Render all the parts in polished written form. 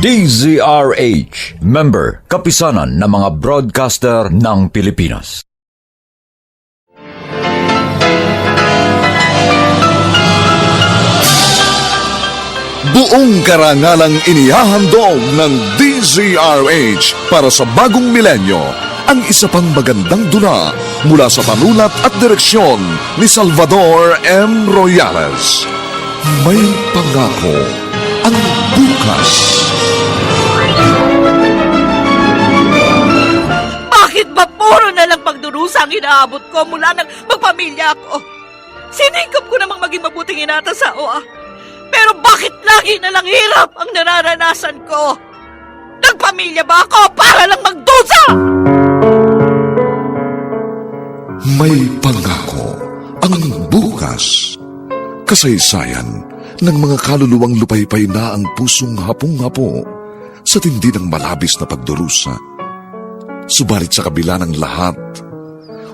DZRH, member, kapisanan ng mga broadcaster ng Pilipinas. Buong karangalang inihahandog ng DZRH para sa bagong milenyo ang isa pang magandang dula mula sa panulat at direksyon ni Salvador M. Royales. May pangako ang bukas. Bakit ba puro na lang pagdurusa ang inaabot ko mula nang magpamilya ako? Sinikap ko namang maging mabuting ina at asawa. Pero bakit lagi na lang hirap ang nararanasan ko? Nagpamilya ba ako para lang magdusa? May pangako ang bukas. Kasaysayan ng mga kaluluwang lupaypay na ang pusong hapong-hapo sa tindi ng malabis na pagdurusa. Subalit sa kabila ng lahat,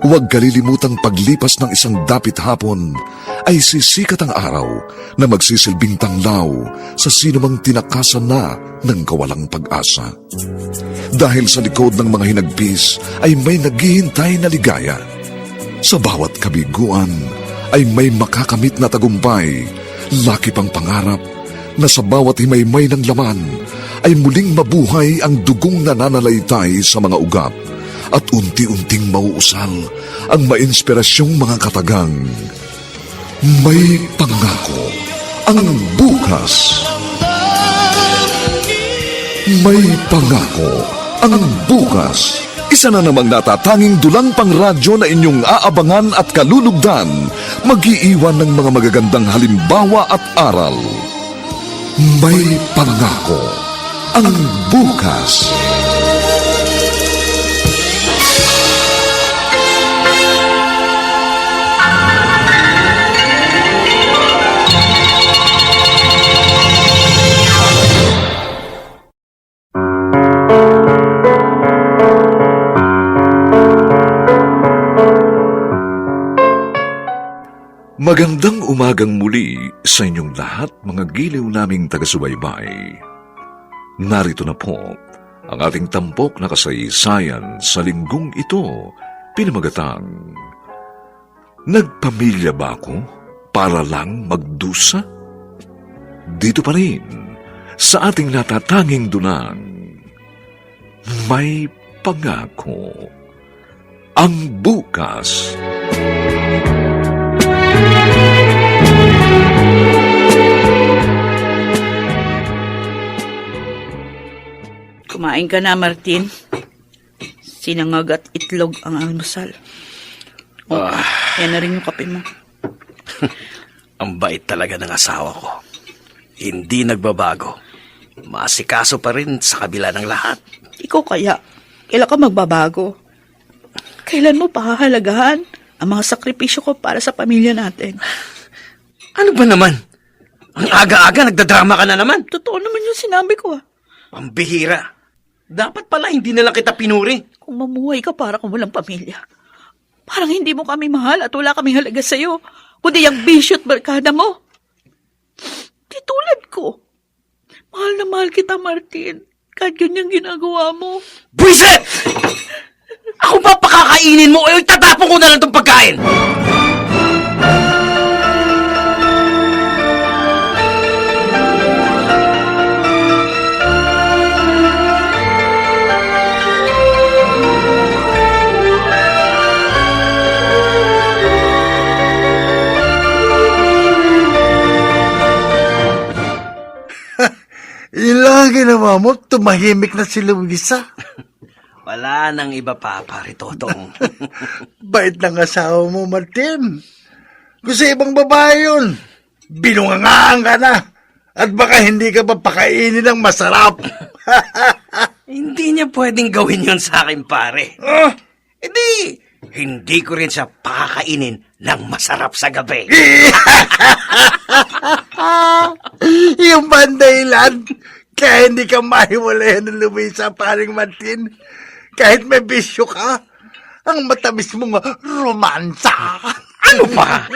huwag kalilimutang paglipas ng isang dapit hapon ay sisikat ang araw na magsisilbing tanglaw sa sinumang tinakasan na ng kawalang pag-asa. Dahil sa likod ng mga hinagpis ay may naghihintay na ligaya. Sa bawat kabiguan ay may makakamit na tagumpay, laki pang pangarap na sa bawat himaymay ng laman ay muling mabuhay ang dugong nananalaytay sa mga ugat at unti-unting mauusal ang mainspirasyong mga katagang. May pangako ang bukas. May pangako ang bukas. Isa na namang natatanging dulang pangradyo na inyong aabangan at kalulugdan, mag-iiwan ng mga magagandang halimbawa at aral. May pangako ang bukas. Magandang umagang muli sa inyong lahat, mga giliw naming taga-subaybay. Narito na po ang ating tampok na kasaysayan sa linggong ito, pinamagatang Nagpamilya ba ako para lang magdusa? Dito pa rin sa ating natatanging dunang May Pangako ang bukas. Kumain ka na, Martin. Sinangag at itlog ang almusal. Yan na rin yung kape mo. Ang bait talaga ng asawa ko. Hindi nagbabago. Masikaso pa rin sa kabila ng lahat. Ikaw kaya, kailan ka magbabago? Kailan mo pahahalagahan ang mga sakripisyo ko para sa pamilya natin? Ano ba naman? Ang aga-aga nagdadrama ka na naman. Totoo naman yung sinabi ko. Ang bihira. Dapat pala hindi na lang kita pinuri. Kung mamuhay ka para kung walang pamilya, parang hindi mo kami mahal at wala kaming halaga sa'yo, kundi yung bisyo at barkada mo. Di tulad ko. Mahal na mahal kita, Martin. Kahit ganyang ginagawa mo. Buisit! Ako ba pakakainin mo o itatapon ko na lang itong pagkain? Ilang ginawa mo, tumahimik na si Luisa. Wala nang iba pa, pare Totong. Bait ng asawa mo, Martin. Gusto ibang babae yun. Binungangaan ka na. At baka hindi ka pa pakainin ng masarap. Hindi niya pwedeng gawin yun sa akin, pare. Hindi ko rin siya pakakainin ng masarap sa gabi. Yung bandailan, kaya hindi ka mahiwalayan ng Luisa, paring Martin. Kahit may bisyo ka, ang matamis mong romansa. Ano pa?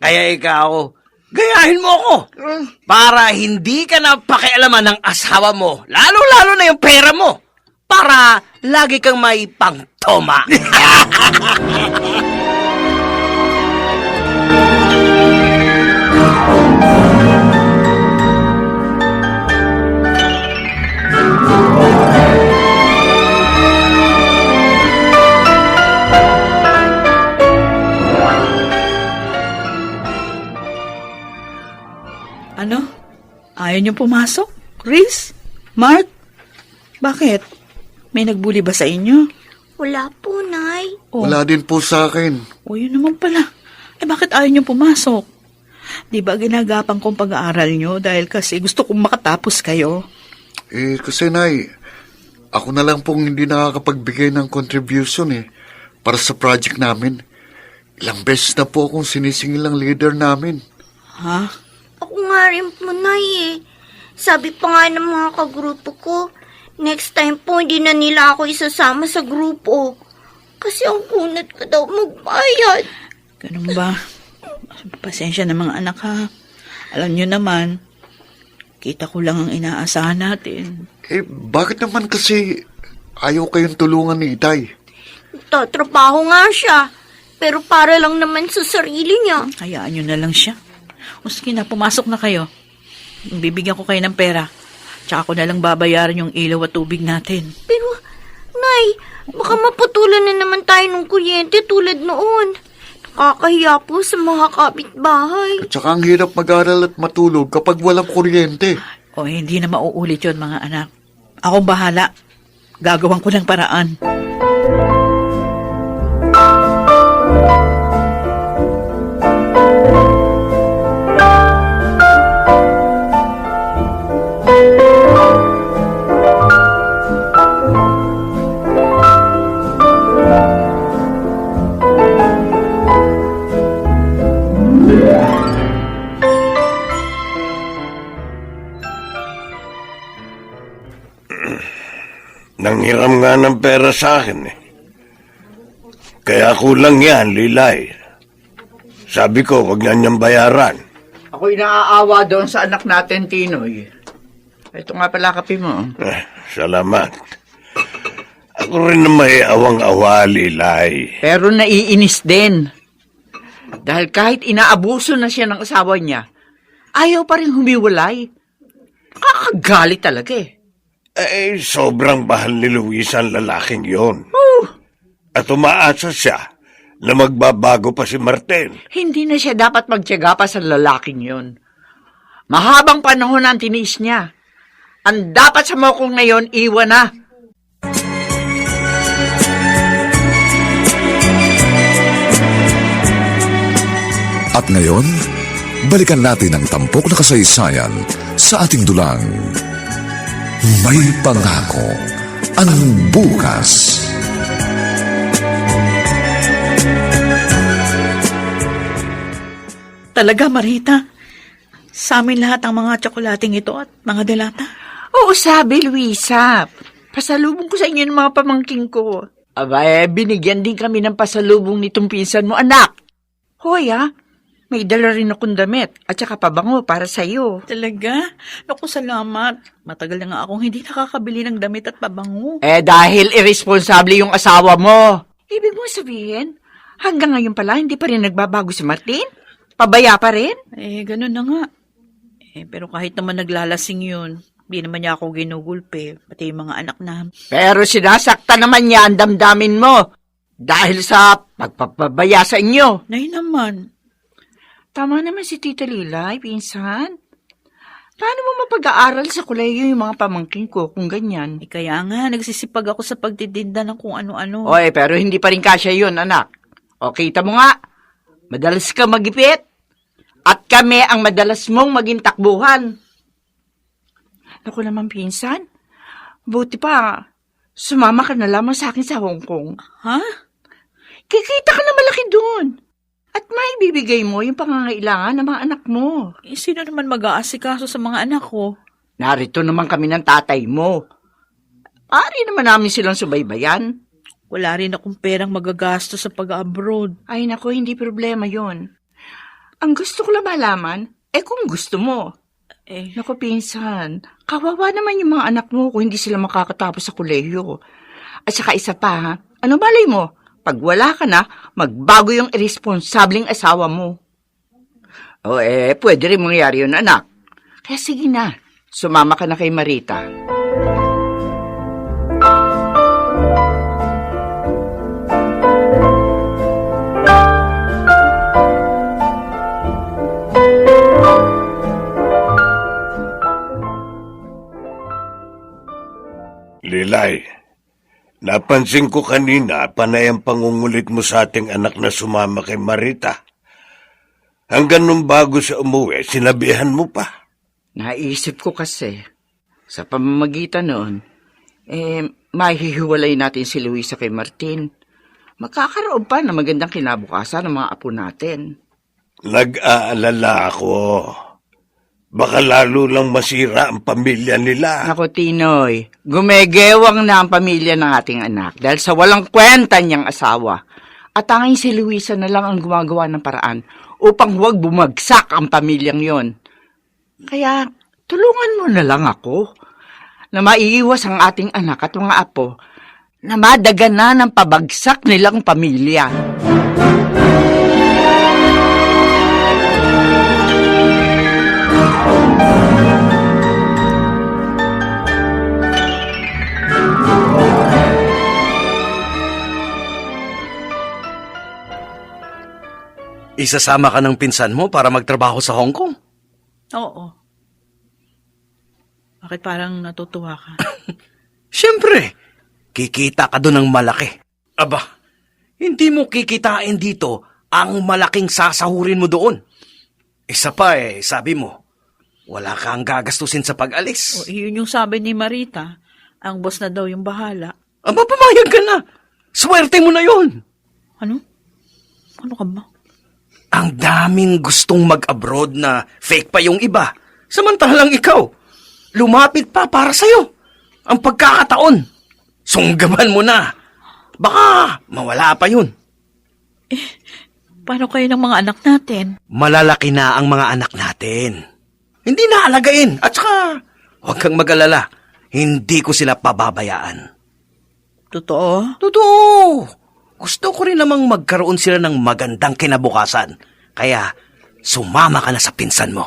Kaya ikaw, gayahin mo ako. Para hindi ka na pakialaman ng asawa mo. Lalo-lalo na yung pera mo. Para lagi kang may pangtoma. Ano? Ayaw niyo pumasok? Chris? Mark? Bakit? May nagbuli ba sa inyo? Wala po, Nay. Oh. Wala din po sa akin. O yun naman pala. Bakit ayaw niyo pumasok? Di ba ginagapang kong pag-aaral niyo dahil kasi gusto kong makatapos kayo? Kasi Nay, ako na lang pong hindi nakakapagbigay ng contribution para sa project namin. Ilang beses na po akong sinisingil ng leader namin. Ha? Ako nga rin po, Nay. Sabi pa nga ng mga kagrupo ko, next time po hindi na nila ako isasama sa grupo. Kasi ang kunat ko daw magbayad. Ganun ba? Pasensya na mga anak ha. Alam niyo naman, kita ko lang ang inaasahan natin. Bakit naman kasi ayaw kayong tulungan ni Itay? Tatrabaho nga siya, pero para lang naman sa sarili niya. Hayaan niyo na lang siya. O sige na, pumasok na kayo. Bibigyan ko kayo ng pera. Tsaka ko na lang babayaran yung ilaw at tubig natin. Pero, Nay, baka maputulan na naman tayo ng kuryente tulad noon. Nakakahiya po sa mga kapitbahay. At saka ang hirap mag-aral at matulog kapag walang kuryente. O hindi na mauulit yun mga anak. Akong bahala. Gagawan ko ng paraan. Nanghiram nga ng pera sa akin Kaya kulang yan, Lilay. Sabi ko, wag na niyang bayaran. Ako'y naaawa doon sa anak natin, Tinoy. Ito nga pala kape mo. Salamat. Ako rin na may awang-awa, Lilay. Pero naiinis din. Dahil kahit inaabuso na siya ng asawa niya, ayaw pa rin humiwalay. Nakakagalit talaga Sobrang bahal ni Luis ang lalaking yon. At umaasa siya na magbabago pa si Martin. Hindi na siya dapat magtiyaga pa sa lalaking yon. Mahabang panahon ang tiniis niya. Ang dapat sa mokong ngayon, iwan na. At ngayon, balikan natin ang tampok na kasaysayan sa ating dulang. May pangako ang bukas. Talaga, Marita? Sa amin lahat ang mga tsokolating ito at mga delata? Oo, sabi, Luisa. Pasalubong ko sa inyo ng mga pamangking ko. Aba, binigyan din kami ng pasalubong nitong pinsan mo, anak. Hoy, may dala rin akong damit at saka pabango para sa'yo. Talaga? Naku, salamat. Matagal na nga akong hindi nakakabili ng damit at pabango. Dahil irresponsible yung asawa mo. Ibig mo sabihin, hanggang ngayon pala, hindi pa rin nagbabago si Martin? Pabaya pa rin? Ganun na nga. Pero kahit naman naglalasing yun, di naman niya ako ginugulpe, pati yung mga anak na. Pero sinasakta naman niya ang damdamin mo dahil sa pagpapabaya sa inyo. Nay naman. Tama naman si Tita Lilay, pinsan. Paano mo mapag-aaral sa kolehiyo yung mga pamangkin ko kung ganyan? Kaya nga, nagsisipag ako sa pagtitinda ng kung ano-ano. Oy, pero hindi pa rin kasya yun, anak. O, kita mo nga, madalas ka magipit. At kami ang madalas mong maging takbuhan. Naku naman, pinsan. Buti pa, sumama ka na lamang sa akin sa Hong Kong. Ha? Kikita ka na malaki doon. At may bibigay mo yung pangangailangan ng mga anak mo. Sino naman mag-aasikaso sa mga anak ko? Narito naman kami ng tatay mo. Ari naman namin silang subaybayan. Wala rin akong perang magagastos sa pag-abroad. Ay naku, hindi problema yon. Ang gusto ko lang malaman, kung gusto mo. Eh, Naku, pinsan, kawawa naman yung mga anak mo kung hindi sila makakatapos sa kolehiyo. At saka isa pa, ha? Ano malay mo? Pag wala ka na, magbago yung irresponsableng asawa mo. Pwede rin mangyari yun, anak. Kaya sige na, sumama ka na kay Marita. Lilay, napansin ko kanina panay ang pangungulit mo sa ating anak na sumama kay Marita. Hanggang nung bago siya umuwi, sinabihan mo pa. Naisip ko kasi, sa pamamagitan noon, mahihiwalay natin si Luisa kay Martin. Magkakaroon pa na magandang kinabukasan ng mga apo natin. Nag-aalala ako. Baka lalo lang masira ang pamilya nila. Ako, Tinoy, gumegewang na ang pamilya ng ating anak dahil sa walang kwenta niyang asawa. At tanging si Luisa na lang ang gumagawa ng paraan upang huwag bumagsak ang pamilyang yon. Kaya, tulungan mo na lang ako na maiiwas ang ating anak at mga apo na madagana ng pabagsak nilang pamilya. Isasama ka ng pinsan mo para magtrabaho sa Hong Kong? oo. Bakit parang natutuwa ka? Siyempre, kikita ka doon ng malaki. Aba, hindi mo kikitain dito ang malaking sasahurin mo doon. Isa pa sabi mo, wala kang gagastusin sa pag-alis. O, yun yung sabi ni Marita. Ang boss na daw yung bahala. Aba, pumayag ka na. Swerte mo na yon. Ano? Ano ka ba? Ang daming gustong mag-abroad na fake pa yung iba. Samantalang ikaw, lumapit pa para sa'yo. Ang pagkakataon, sunggaban mo na. Baka mawala pa yun. Paano kayo ng mga anak natin? Malalaki na ang mga anak natin. Hindi na alagain. At saka, huwag kang mag-alala. Hindi ko sila pababayaan. Totoo? Totoo. Gusto ko rin namang magkaroon sila ng magandang kinabukasan. Kaya, sumama ka na sa pinsan mo.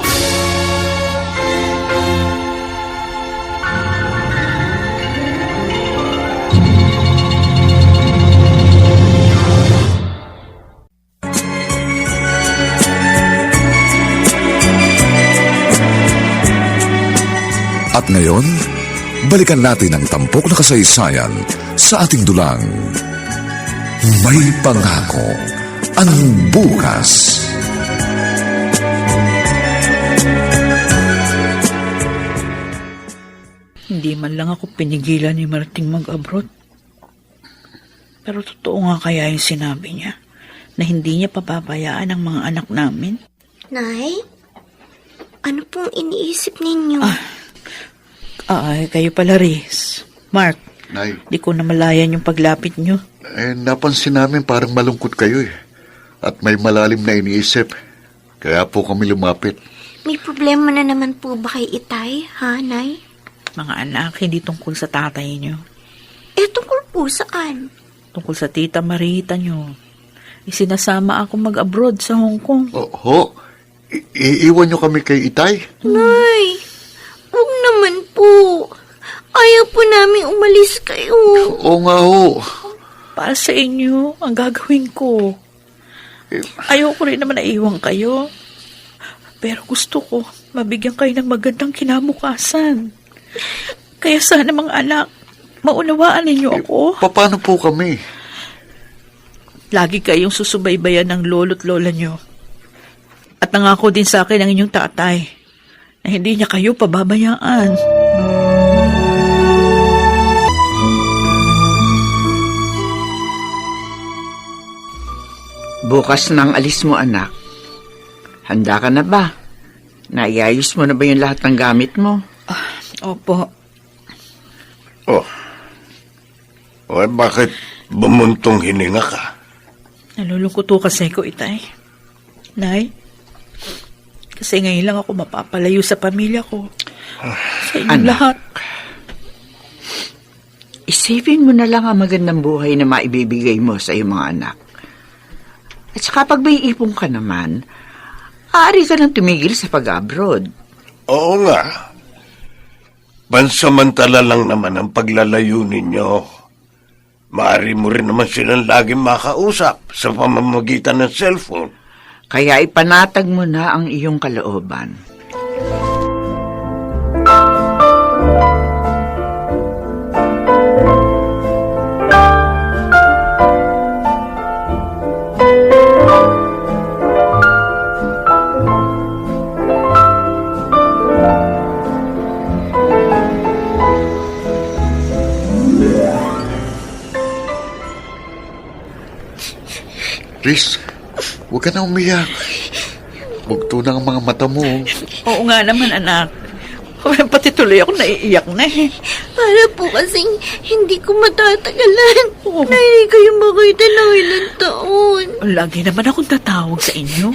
At ngayon, balikan natin ang tampok na kasaysayan sa ating dulang. May pangako ang bukas. Hindi man lang ako pinigilan ni Marting mag-abroad. Pero totoo nga kaya yung sinabi niya na hindi niya papabayaan ang mga anak namin. Nay, ano pong iniisip ninyo? Ay, kayo pala, Riz. Mark, Nay, di ko na malayan yung paglapit niyo. napansin namin parang malungkot kayo eh. At may malalim na iniisip. Kaya po kami lumapit. May problema na naman po ba kay Itay, ha, Nay? Mga anak, hindi tungkol sa tatay niyo. Tungkol po saan? Tungkol sa tita Marita niyo. Isinasama ako mag-abroad sa Hong Kong. Iiwan nyo kami kay Itay? Nay, huwag naman po. Ayaw po namin umalis kayo. Oo nga ho. Para sa inyo, ang gagawin ko. Ayoko rin naman na iwan kayo. Pero gusto ko, mabigyan kayo ng magandang kinabukasan. Kaya sana mga anak, maunawaan ninyo ako. Paano po kami? Lagi kayong susubaybayan ng lolo't lola nyo. At nangako din sa akin ang inyong tatay na hindi niya kayo pababayaan. Bukas nang alis mo, anak. Handa ka na ba? Naiayos mo na ba yung lahat ng gamit mo? Opo. Bakit bumuntong hininga ka? Nalulungkot ko kasi ko, Itay. Nay, Kasi ngayon lang ako mapapalayo sa pamilya ko. Sa inyong Anak. lahat. Isipin mo na lang ang magandang buhay na maibibigay mo sa iyong mga anak. At saka pag may ipon ka naman, aari ka nang tumigil sa pag-abroad. Oo nga. Pansamantala lang naman ang paglalayo ninyo. Maaari mo rin naman silang laging makausap sa pamamagitan ng cellphone. Kaya ipanatag mo na ang iyong kalooban. Riz, huwag ka na umiyak. Bugto na ang mga mata mo. Oo nga naman, anak. Pati tuloy ako naiiyak na eh. Para po kasing hindi ko matatagalan na hindi kayo makita ng ilang taon. Lagi naman akong tatawag sa inyo.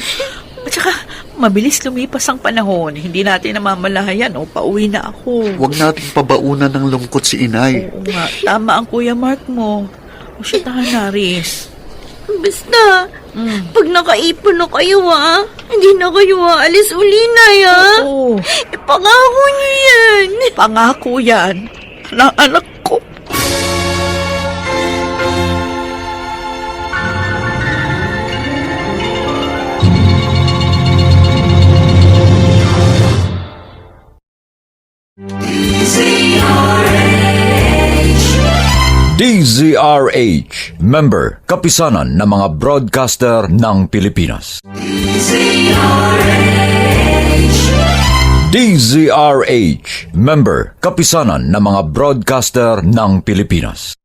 At saka, mabilis lumipas ang panahon. Hindi natin namamalayan o pauwi na ako. Huwag nating pabaunan ng lungkot si inay. Oo nga, tama ang Kuya Mark mo. O siya na, Riz. Basta, pag nakaipon na kayo hindi na kayo aalis uli na Oo, Ipangako niyo yan. pangako yan. Anak ko. DZRH, member, kapisanan ng mga broadcaster ng Pilipinas. DZRH, member, kapisanan ng mga broadcaster ng Pilipinas.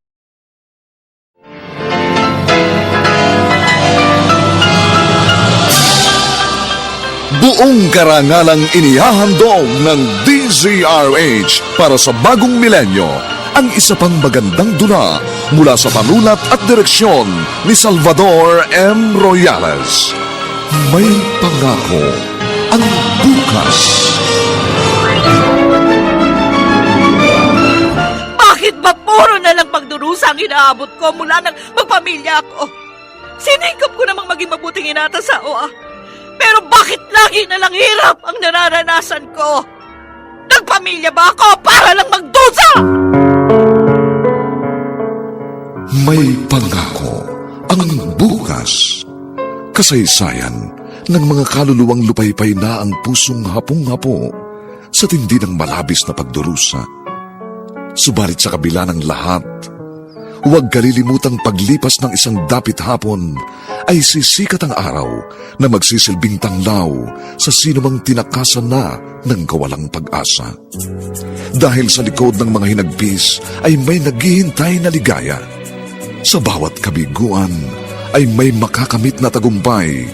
Buong karangalang inihahandog ng DZRH para sa bagong milenyo ang isa pang magandang dula mula sa panulat at direksyon ni Salvador M. Royales. May pangako ang bukas. Bakit ba puro na lang pagdurusa ang inaabot ko mula nang magpamilya ako? Siningkap ko namang maging mabuting inata sa OA. Pero bakit lagi na lang hirap ang nararanasan ko? Nagpamilya ba ako para lang magdusa? May pangako ang bukas. Kasaysayan ng mga kaluluwang lupaypay na ang pusong hapong-hapo sa tindi ng malabis na pagdurusa. Subalit sa kabila ng lahat, huwag kalilimutang paglipas ng isang dapit hapon ay sisikat ang araw na magsisilbing tanglaw sa sinumang tinakasan na ng kawalang pag-asa. Dahil sa likod ng mga hinagpis ay may naghihintay na ligaya. Sa bawat kabiguan ay may makakamit na tagumpay,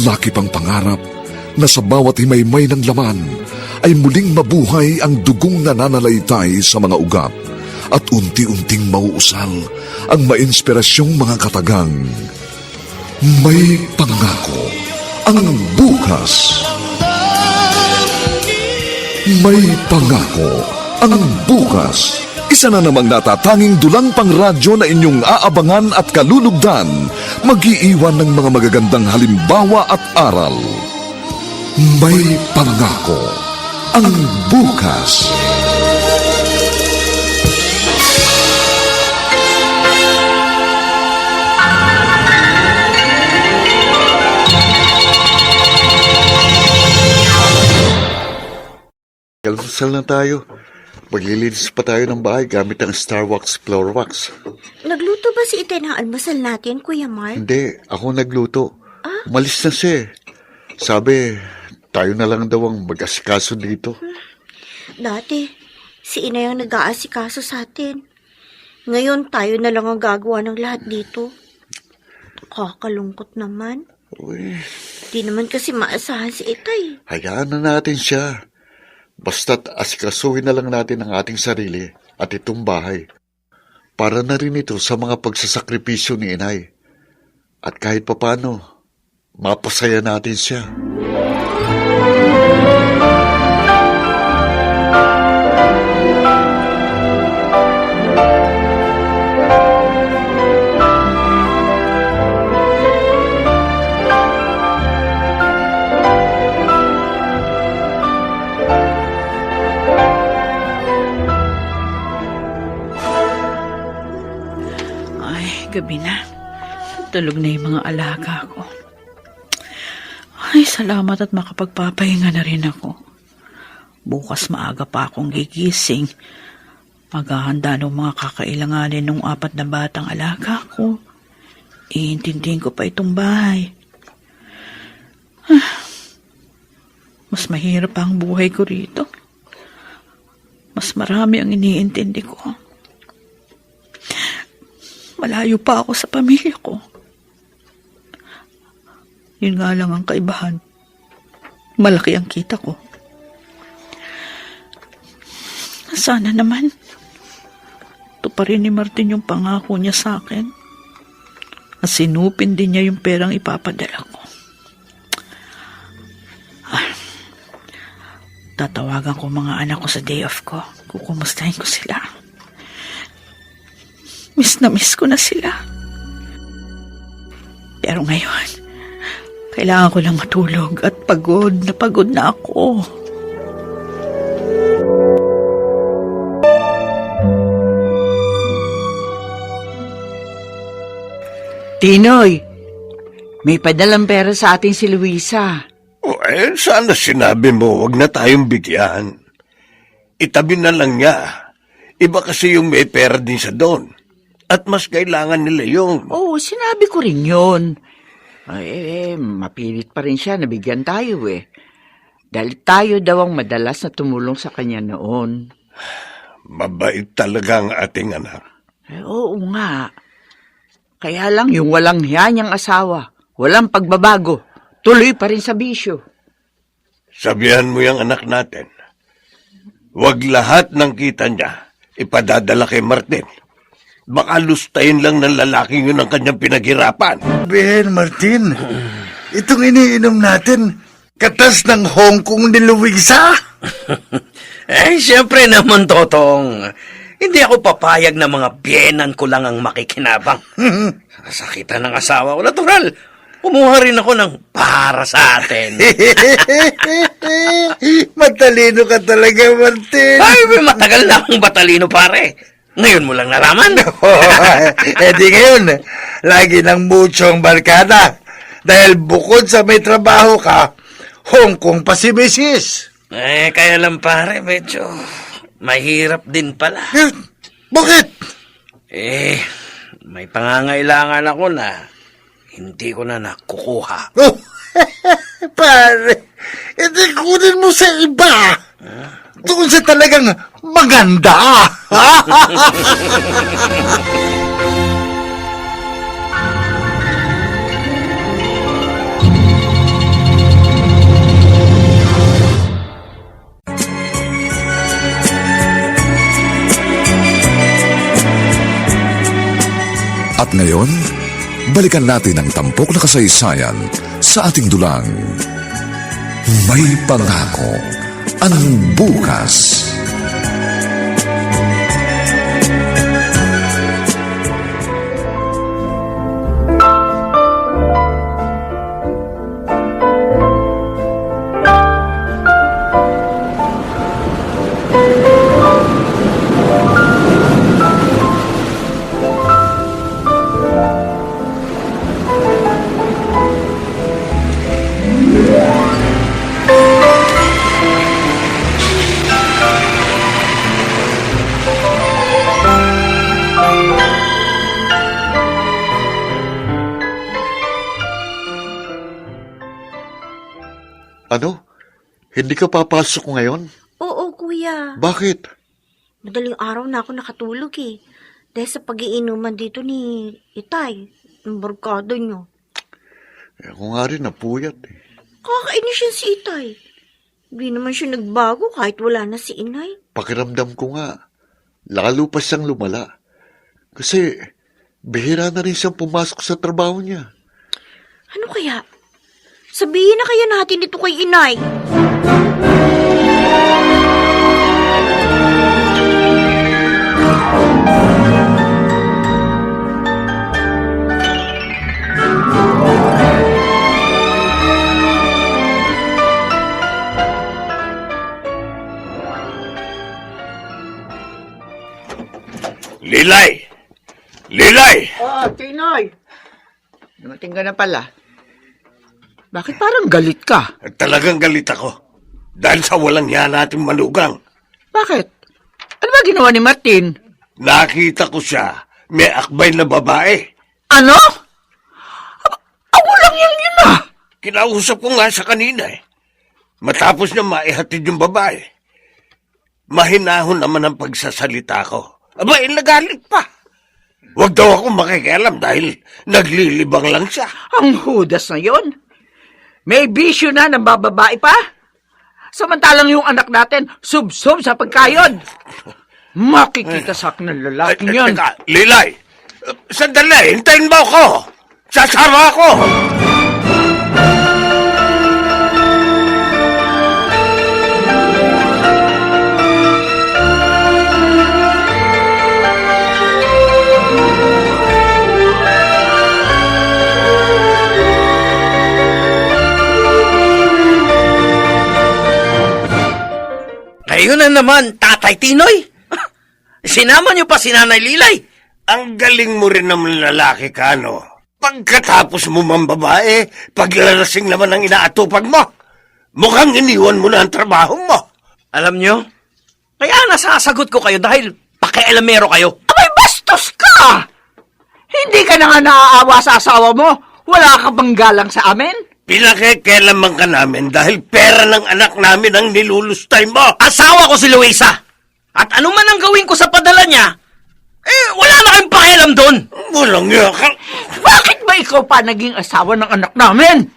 laki pang pangarap na sa bawat himaymay ng laman ay muling mabuhay ang dugong nananalaytay sa mga ugat at unti-unting mauusal ang mainspirasyong mga katagang. May pangako ang bukas. May pangako ang bukas. Isa na namang natatanging dulang pangradyo na inyong aabangan at kalulugdan, mag-iiwan ng mga magagandang halimbawa at aral. May pangako ang bukas. Kalmasal na tayo. Maglilinis pa tayo ng bahay gamit ang Star Wax Floor Wax. Nagluto ba si Itay ng almusal natin, Kuya Mark? Hindi, ako nagluto. Umalis na siya. Sabi, tayo na lang daw ang mag-asikaso dito. Dati, si Inay ang nag-aasikaso sa atin. Ngayon, tayo na lang ang gagawa ng lahat dito. Kakalungkot naman. Uy, Di naman kasi maasahan si Itay. hayaan na natin siya. Basta't asikasuhin na lang natin ang ating sarili at itong bahay. Para na rin ito sa mga pagsasakripisyo ni Inay. At kahit papano, mapasaya natin siya. Gabi na. Tulog na yung mga alaga ko. Ay, salamat at makapagpapahinga na rin ako. Bukas maaga pa akong gigising. Maghahanda ng mga kakailanganin ng 4 na batang alaga ko. Iintindihin ko pa itong bahay. Mas mahirap pa ang buhay ko rito. Mas marami ang iniintindi ko. Malayo pa ako sa pamilya ko. Yun nga lang ang kaibahan. Malaki ang kita ko. Sana naman, tuparin ni Martin yung pangako niya sa akin. At sinupin din niya yung perang ipapadala ko. Tatawagan ko mga anak ko sa day off ko. Kukumustahin ko sila. Miss na miss ko na sila. Pero ngayon, kailangan ko lang matulog at pagod na ako. Tinoy, may padalang pera sa atin si Luisa. Sana sinabi mo, wag na tayong bigyan. Itabi na lang niya. Iba kasi yung may pera din sa doon. At mas kailangan nila yun. Oo, sinabi ko rin yun. Mapilit pa rin siya, nabigyan tayo Dahil tayo daw ang madalas na tumulong sa kanya noon. Mabait talaga ang ating anak. Oo nga. Kaya lang yung walang hiya niyang asawa, walang pagbabago, tuloy pa rin sa bisyo. Sabihan mo yung anak natin. Wag lahat ng kita niya ipadadala kay Martin. Baka lustayin lang ng lalaking yun ang kanyang pinaghirapan. Ben, Martin, itong iniinom natin, katas ng Hong Kong ni Luisa. Siyempre naman, Totong. Hindi ako papayag na mga biyenan ko lang ang makikinabang. Sakitan ng asawa ko. Natural, kumuha rin ako ng para sa atin. Matalino ka talaga, Martin. Ay, may matagal na akong batalino, pare. Ngayon mo lang nalaman. Di ngayon, lagi ng mucho ang barkada. Dahil bukod sa may trabaho ka, Hong Kong pa si Mrs. Kaya lang, pare, medyo mahirap din pala. Bakit? May pangangailangan ako na hindi ko na nakukuha. Oh, pare, edi kunin mo sa iba. Doon sa talagang maganda. At ngayon, balikan natin ang tampok na kasaysayan sa ating dulang. May pangako ang bukas. Ano? Hindi ka papasok ngayon? Oo, kuya. Bakit? Madaling araw na ako nakatulog Dahil sa pag-iinuman dito ni Itay, ng barkada niyo. Ako nga rin, napuyat Kakainis siya si Itay. Hindi naman siya nagbago kahit wala na si Inay. Pakiramdam ko nga, lalo pa siyang lumala. Kasi, bihira na rin siyang pumasok sa trabaho niya. Ano kaya? Sabihin na kaya natin ito kay Inay. Lilay! Oh, Tinoy! Dumating ka na pala. Bakit parang galit ka? Talagang galit ako. Dahil sa walang yan nating manugang. Bakit? Ano ba ginawa ni Martin? Nakita ko siya. May akbay na babae. Ano? Ako lang yun ah! Kinausap ko nga sa kanina eh. Matapos niya maihatid yung babae. Mahinahon naman ang pagsasalita ko. Aba, nagalit pa. Huwag daw ako makikialam dahil naglilibang lang siya. Ang hudas na yon. May bisyo na ng bababae pa. Samantalang yung anak natin, sub-sub sa pagkayod. Makikita sa akin ng lalaking yan. Teka, Lilay! Sandali, hintayin mo ako! Sasama ako! Kayo na naman, Tatay Tinoy. Sinama niyo pa si Nanay Lilay. Ang galing mo rin naman lalaki ka, no? Pagkatapos mo mang babae, paglalasing naman ang inaatupag mo. Mukhang iniwan mo na ang trabaho mo. Alam niyo, kaya nasasagot ko kayo dahil pakialamero kayo. Abay, bastos ka! Hindi ka na nga naaawa sa asawa mo. Wala ka bang galang sa amin? Pinakikialaman ka namin dahil pera ng anak namin ang nilulustay mo. Asawa ko si Luisa. At ano man ang gawin ko sa padala niya, wala na kayong pakialam doon. Walang yaka. Bakit ba ikaw pa naging asawa ng anak namin?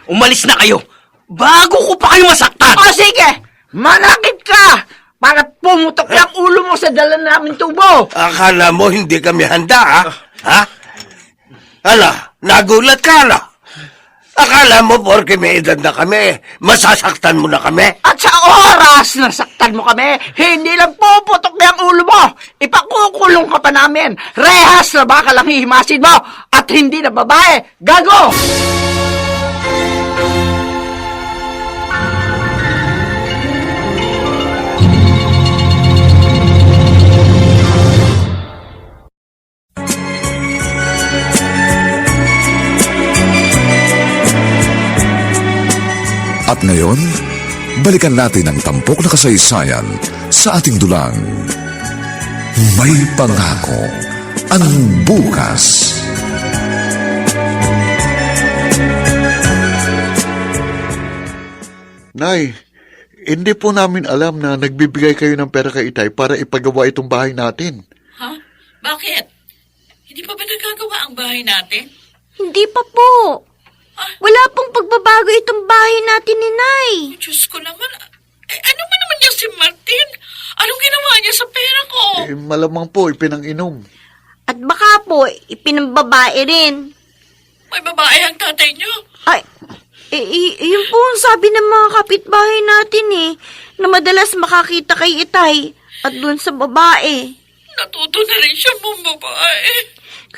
Umalis na kayo bago ko pa kayo masaktan. O sige, manakit ka para pumutok yung ulo mo sa dala namin tubo. Akala mo hindi kami handa, ha? Ha? Ala, nagulat ka, ala. Akala mo porke may edad na kami, masasaktan mo na kami? At sa oras na saktan mo kami, hindi lang puputok na ang ulo mo. Ipakukulong ka pa namin. Rehas na baka lang hihimasin mo at hindi na babae. Gago! At ngayon, balikan natin ang tampok na kasaysayan sa ating dulang. May pangako ang bukas. Nay, hindi po namin alam na nagbibigay kayo ng pera kay Itay para ipagawa itong bahay natin. Ha? Bakit? Hindi pa ba nagagawa ang bahay natin? Hindi pa po. Wala pong pagbabago itong bahay natin ni Nay. Diyos ko naman. Ano ba naman niya si Martin? Anong ginawa niya sa pera ko? Malamang po, ipinang-inom. At baka po, ipinambabae rin. May babae ang tatay niyo. Ay, yun po ang sabi ng mga kapitbahay natin na madalas makakita kay Itay at doon sa babae. Natuto na rin siya mong babae.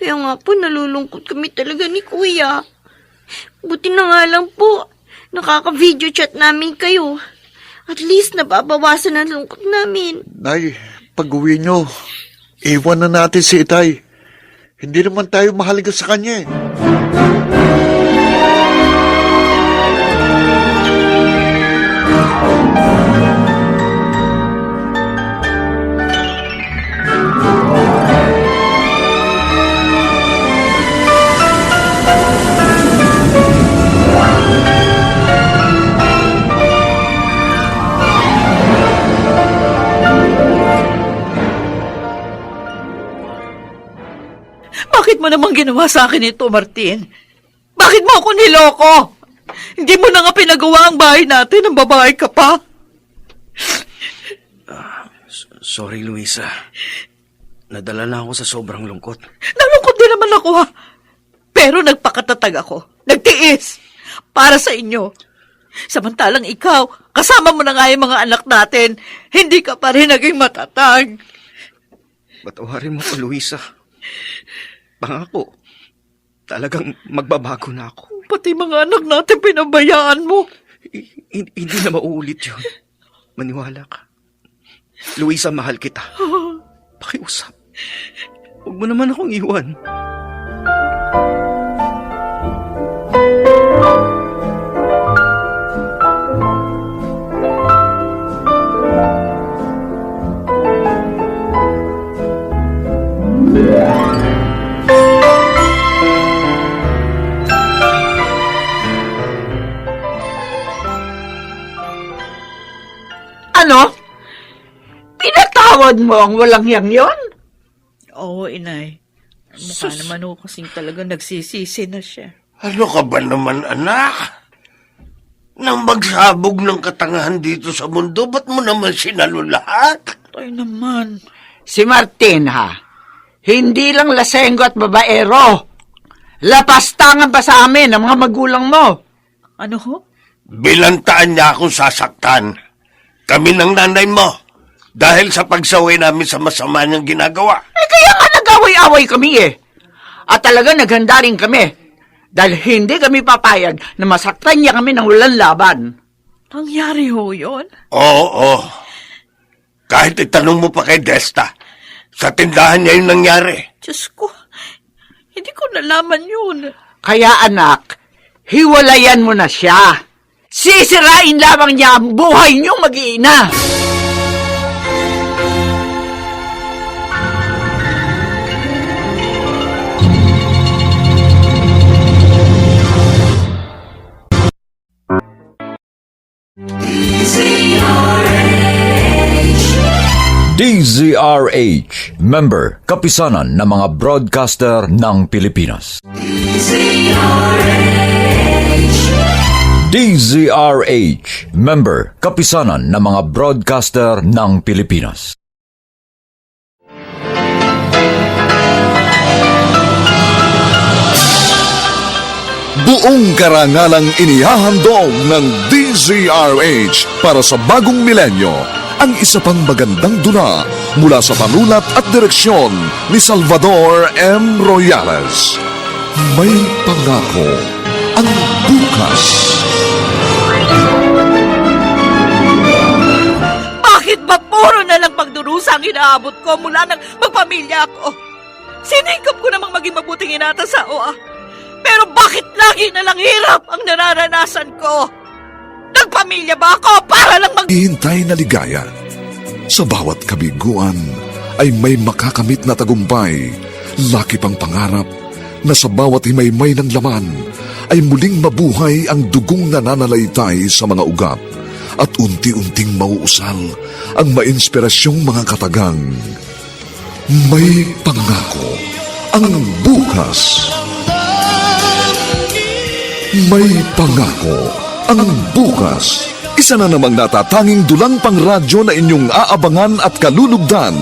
Kaya nga po, nalulungkot kami talaga ni Kuya. Buti na nga lang po, nakaka-video chat namin kayo. At least nababawasan ang lungkot namin. Nay, pag-uwi nyo, iwan na natin si Itay. Hindi naman tayo mahalaga sa kanya eh. Bakit mo naman ginawa sa akin ito, Martin? Bakit mo ako niloko? Hindi mo na nga pinagawa ang bahay natin, ang babae ka pa. Sorry, Luisa. Nadala na ako sa sobrang lungkot. Nalungkot din naman ako, ha? Pero nagpakatatag ako. Nagtiis. Para sa inyo. Samantalang ikaw, kasama mo na nga yung mga anak natin, hindi ka pa rin naging matatag. Patawarin mo ko, Luisa. Pangako, talagang magbabago na ako. Pati mga anak natin pinabayaan mo. Hindi na mauulit yun. Maniwala ka. Luisa, mahal kita. Pakiusap. Huwag mo naman akong iwan. Ano? Pinatawad mo ang walang hiyang yon? Oo, inay. Mukha naman ho kasing talagang nagsisisi na siya. Ano ka ba naman, anak? Nang magsabog ng katangahan dito sa mundo, ba't mo naman sinalo lahat? Ay naman. Si Martin, ha? Hindi lang lasenggo at babaero. Lapastangan pa sa amin ang mga magulang mo. Ano ho? Bilantaan niya akong sasaktan. Kami ng nanay mo. Dahil sa pagsaway namin sa masama niyang ginagawa. Kaya nga nag-away-away kami eh. At talaga naghanda rin kami. Dahil hindi kami papayag na masaktan niya kami ng walang laban. Nangyari ho yun? Oo. Kahit itanong mo pa kay Desta, sa tindahan niya yung nangyari. Diyos ko, hindi ko nalaman yun. Kaya anak, hiwalayan mo na siya. Sisirain lamang niya ang buhay niyong mag-iina. DZRH, member, kapisanan ng mga broadcaster ng Pilipinas. DZRH, member, kapisanan ng mga broadcaster ng Pilipinas. Buong karangalang inihahandog ng DZRH para sa bagong milenyo ang isa pang magandang dula mula sa panulat at direksyon ni Salvador M. Royales. May pangako ang bukas. Bakit ba puro na lang pagdurusa ang inaabot ko mula nang magpamilya ako? Sinikap ko namang maging mabuting ina sa OA. Pero bakit lagi na lang hirap ang nararanasan ko? Nagpamilya ba ako para lang Hihintay na ligaya. Sa bawat kabiguan ay may makakamit na tagumpay. Laki pang pangarap na sa bawat himaymay ng laman ay muling mabuhay ang dugong nananalaytay sa mga ugat at unti-unting mauusal ang mainspirasyong mga katagang. May pangako ang bukas. May pangako ang bukas. Isa na namang natatanging dulang pangradyo na inyong aabangan at kalulugdan,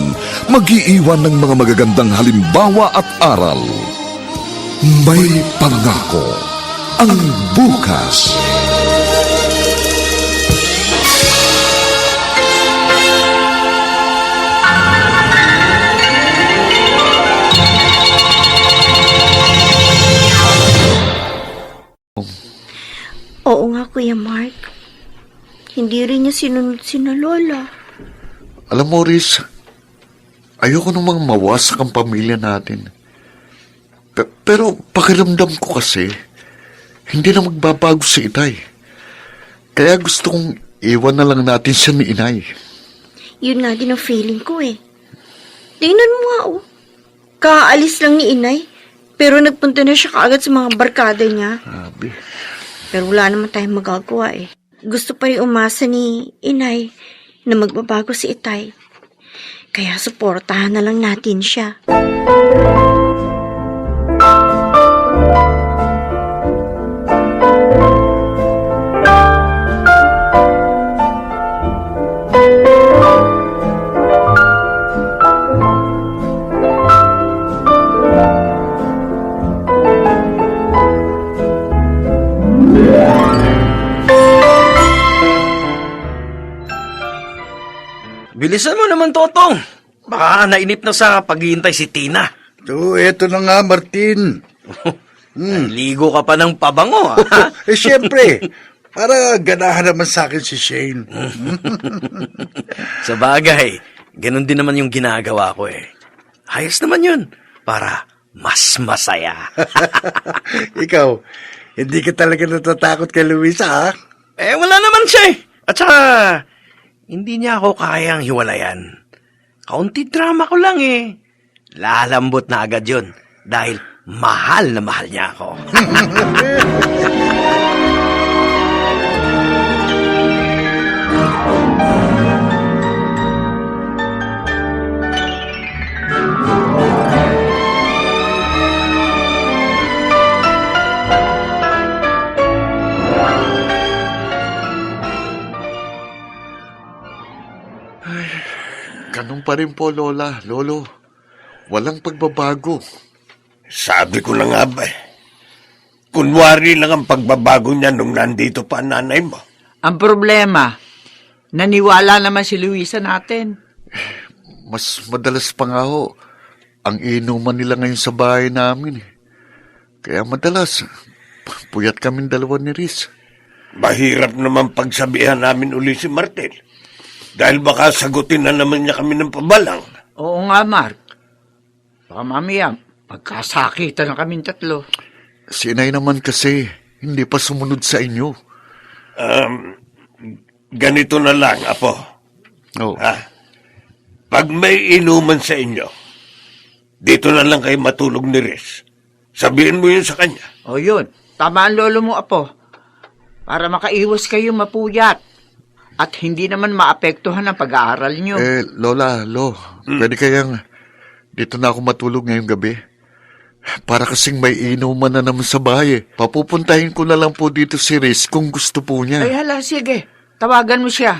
mag-iiwan ng mga magagandang halimbawa at aral. May pangako ang bukas. Oo nga, Kuya Mark. Hindi rin niya sinunod sina Lola. Alam mo, Riz, ayoko namang mawasak ang pamilya natin. Pero pakiramdam ko kasi, hindi na magbabago si Itay. Kaya gusto kong iwan na lang natin siya ni Inay. Yun nga din ang feeling ko eh. Tingnan mo nga oh. Kaalis lang ni Inay, pero nagpunta na siya kaagad sa mga barkada niya. Grabe. Pero wala naman tayong magagawa eh. Gusto pa rin umasa ni Inay na magbabago si Itay. Kaya suportahan na lang natin siya. Bilisan mo naman, Totong. Baka nainip na sa paghihintay si Tina. So, eto na nga, Martin. Ligo ka pa ng pabango, ha? Siyempre, para ganahan naman sa akin si Shane. Sa bagay, ganun din naman yung ginagawa ko eh. Ayos naman yun. para mas masaya. Ikaw, hindi ka talaga natatakot kay Luisa, ha? Wala naman siya eh. At saka, hindi niya ako kayang hiwalayan. Kaunti drama ko lang eh. Lalambot na agad yun dahil mahal na mahal niya ako. Ganun pa rin po, Lola, Lolo. Walang pagbabago. Sabi ko na nga ba eh. Kunwari lang ang pagbabago niya nung nandito pa ang nanay mo. Ang problema, naniwala naman si Luisa natin. Mas madalas pa nga ho ang inuman nila ngayon sa bahay namin. Kaya madalas, puyat kaming dalawa ni Riz. Mahirap naman pagsabihan namin uli si Martel. Dahil baka sagutin na naman niya kami ng pabalang. Oo nga, Mark. Baka mamaya, magkasakitan na kaming tatlo. Si Inay naman kasi, hindi pa sumunod sa inyo. Ganito na lang, Apo. Oh. Pag may inuman sa inyo, dito na lang kayo matulog ni Riz. Sabihin mo yun sa kanya. O yun, tama ang lolo mo, Apo. Para makaiwas kayo mapuyat. At hindi naman maapektuhan ang pag-aaral nyo. Lola, pwede kayang dito na ako matulog ngayong gabi? Para kasing may inuman na naman sa bahay. Papupuntahin ko na lang po dito si Riz kung gusto po niya. Ay hala, sige. Tawagan mo siya.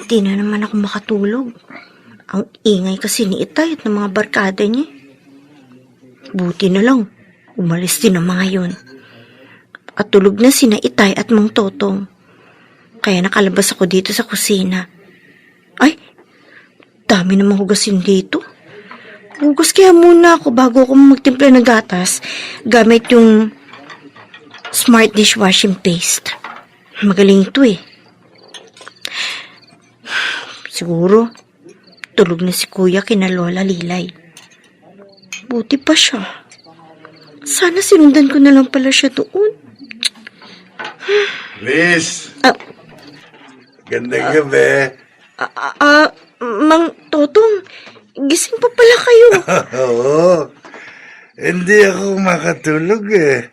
Hindi na naman ako makatulog. Ang ingay kasi ni Itay at ng mga barkada niya. Buti na lang, umalis din ang mga yun. At tulog na sina Itay at Mang Totong. Kaya nakalabas ako dito sa kusina. Ay, dami namang hugasin dito. Hugas kaya muna ako bago ako magtimpla ng gatas gamit yung Smart Dishwashing Paste. Magaling ito eh. Siguro, tulog na si Kuya kina Lola Lilay. Buti pa siya. Sana sinundan ko na lang pala siya doon. Liz! Gandang gabi. Mang Totong, gising pa pala kayo. Oo. Hindi ako makatulog eh.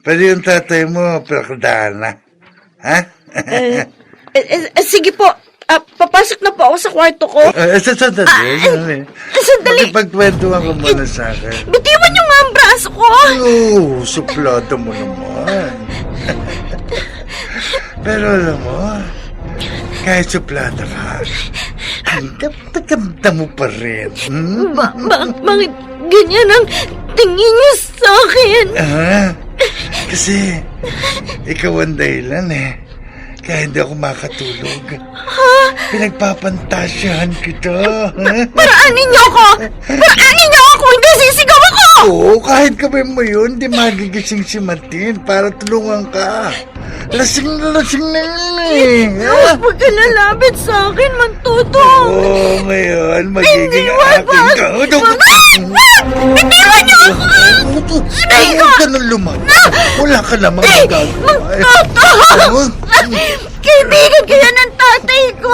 Pwede yung tatay mo, prakadahan na. Ha? Sige po, papasok na po ako sa kwarto ko. Sandali. Sandali. Magpagkwentuhan ko muna sa akin. Bitiwan yung mga braso ko. Oo, suplado mo naman. Pero alam mo, kahit suplado ka, ganda mo pa rin. Bakit ganyan ang tingin niyo sa akin? Kasi, ikaw ang dahilan eh. Kaya hindi ako makatulog. Pinagpapantasyahan kita. Paraanin niyo ako! Paraanin niyo ako! Hindi sisigaw ako! Oo, kahit gawin mo yun, di magigising si Martin para tulungan ka. Lasing na yun eh. Huwag ka lalapit sa akin, Mantuto! Oo, ngayon, magiging akin ka. Bitiwan niyo ako! Huwag ka nang lumaban. Wala ka namang magagawa. Mantuto! Kaibigan kaya ng tatay ko!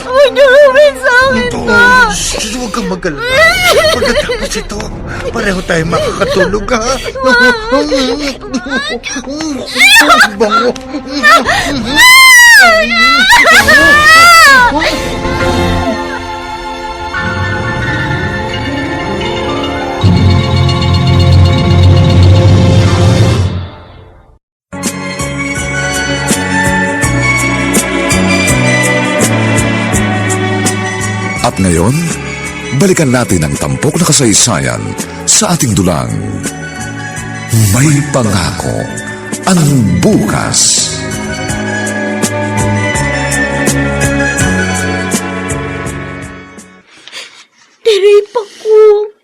Huwag niyo gawin sa akin to! Huwag kang mag-alala. Pagkatapos ito, pareho tayo makakatulog ha. Bango. At ngayon, balikan natin ang tampok na kasaysayan sa ating dulang. May pangako ang bukas.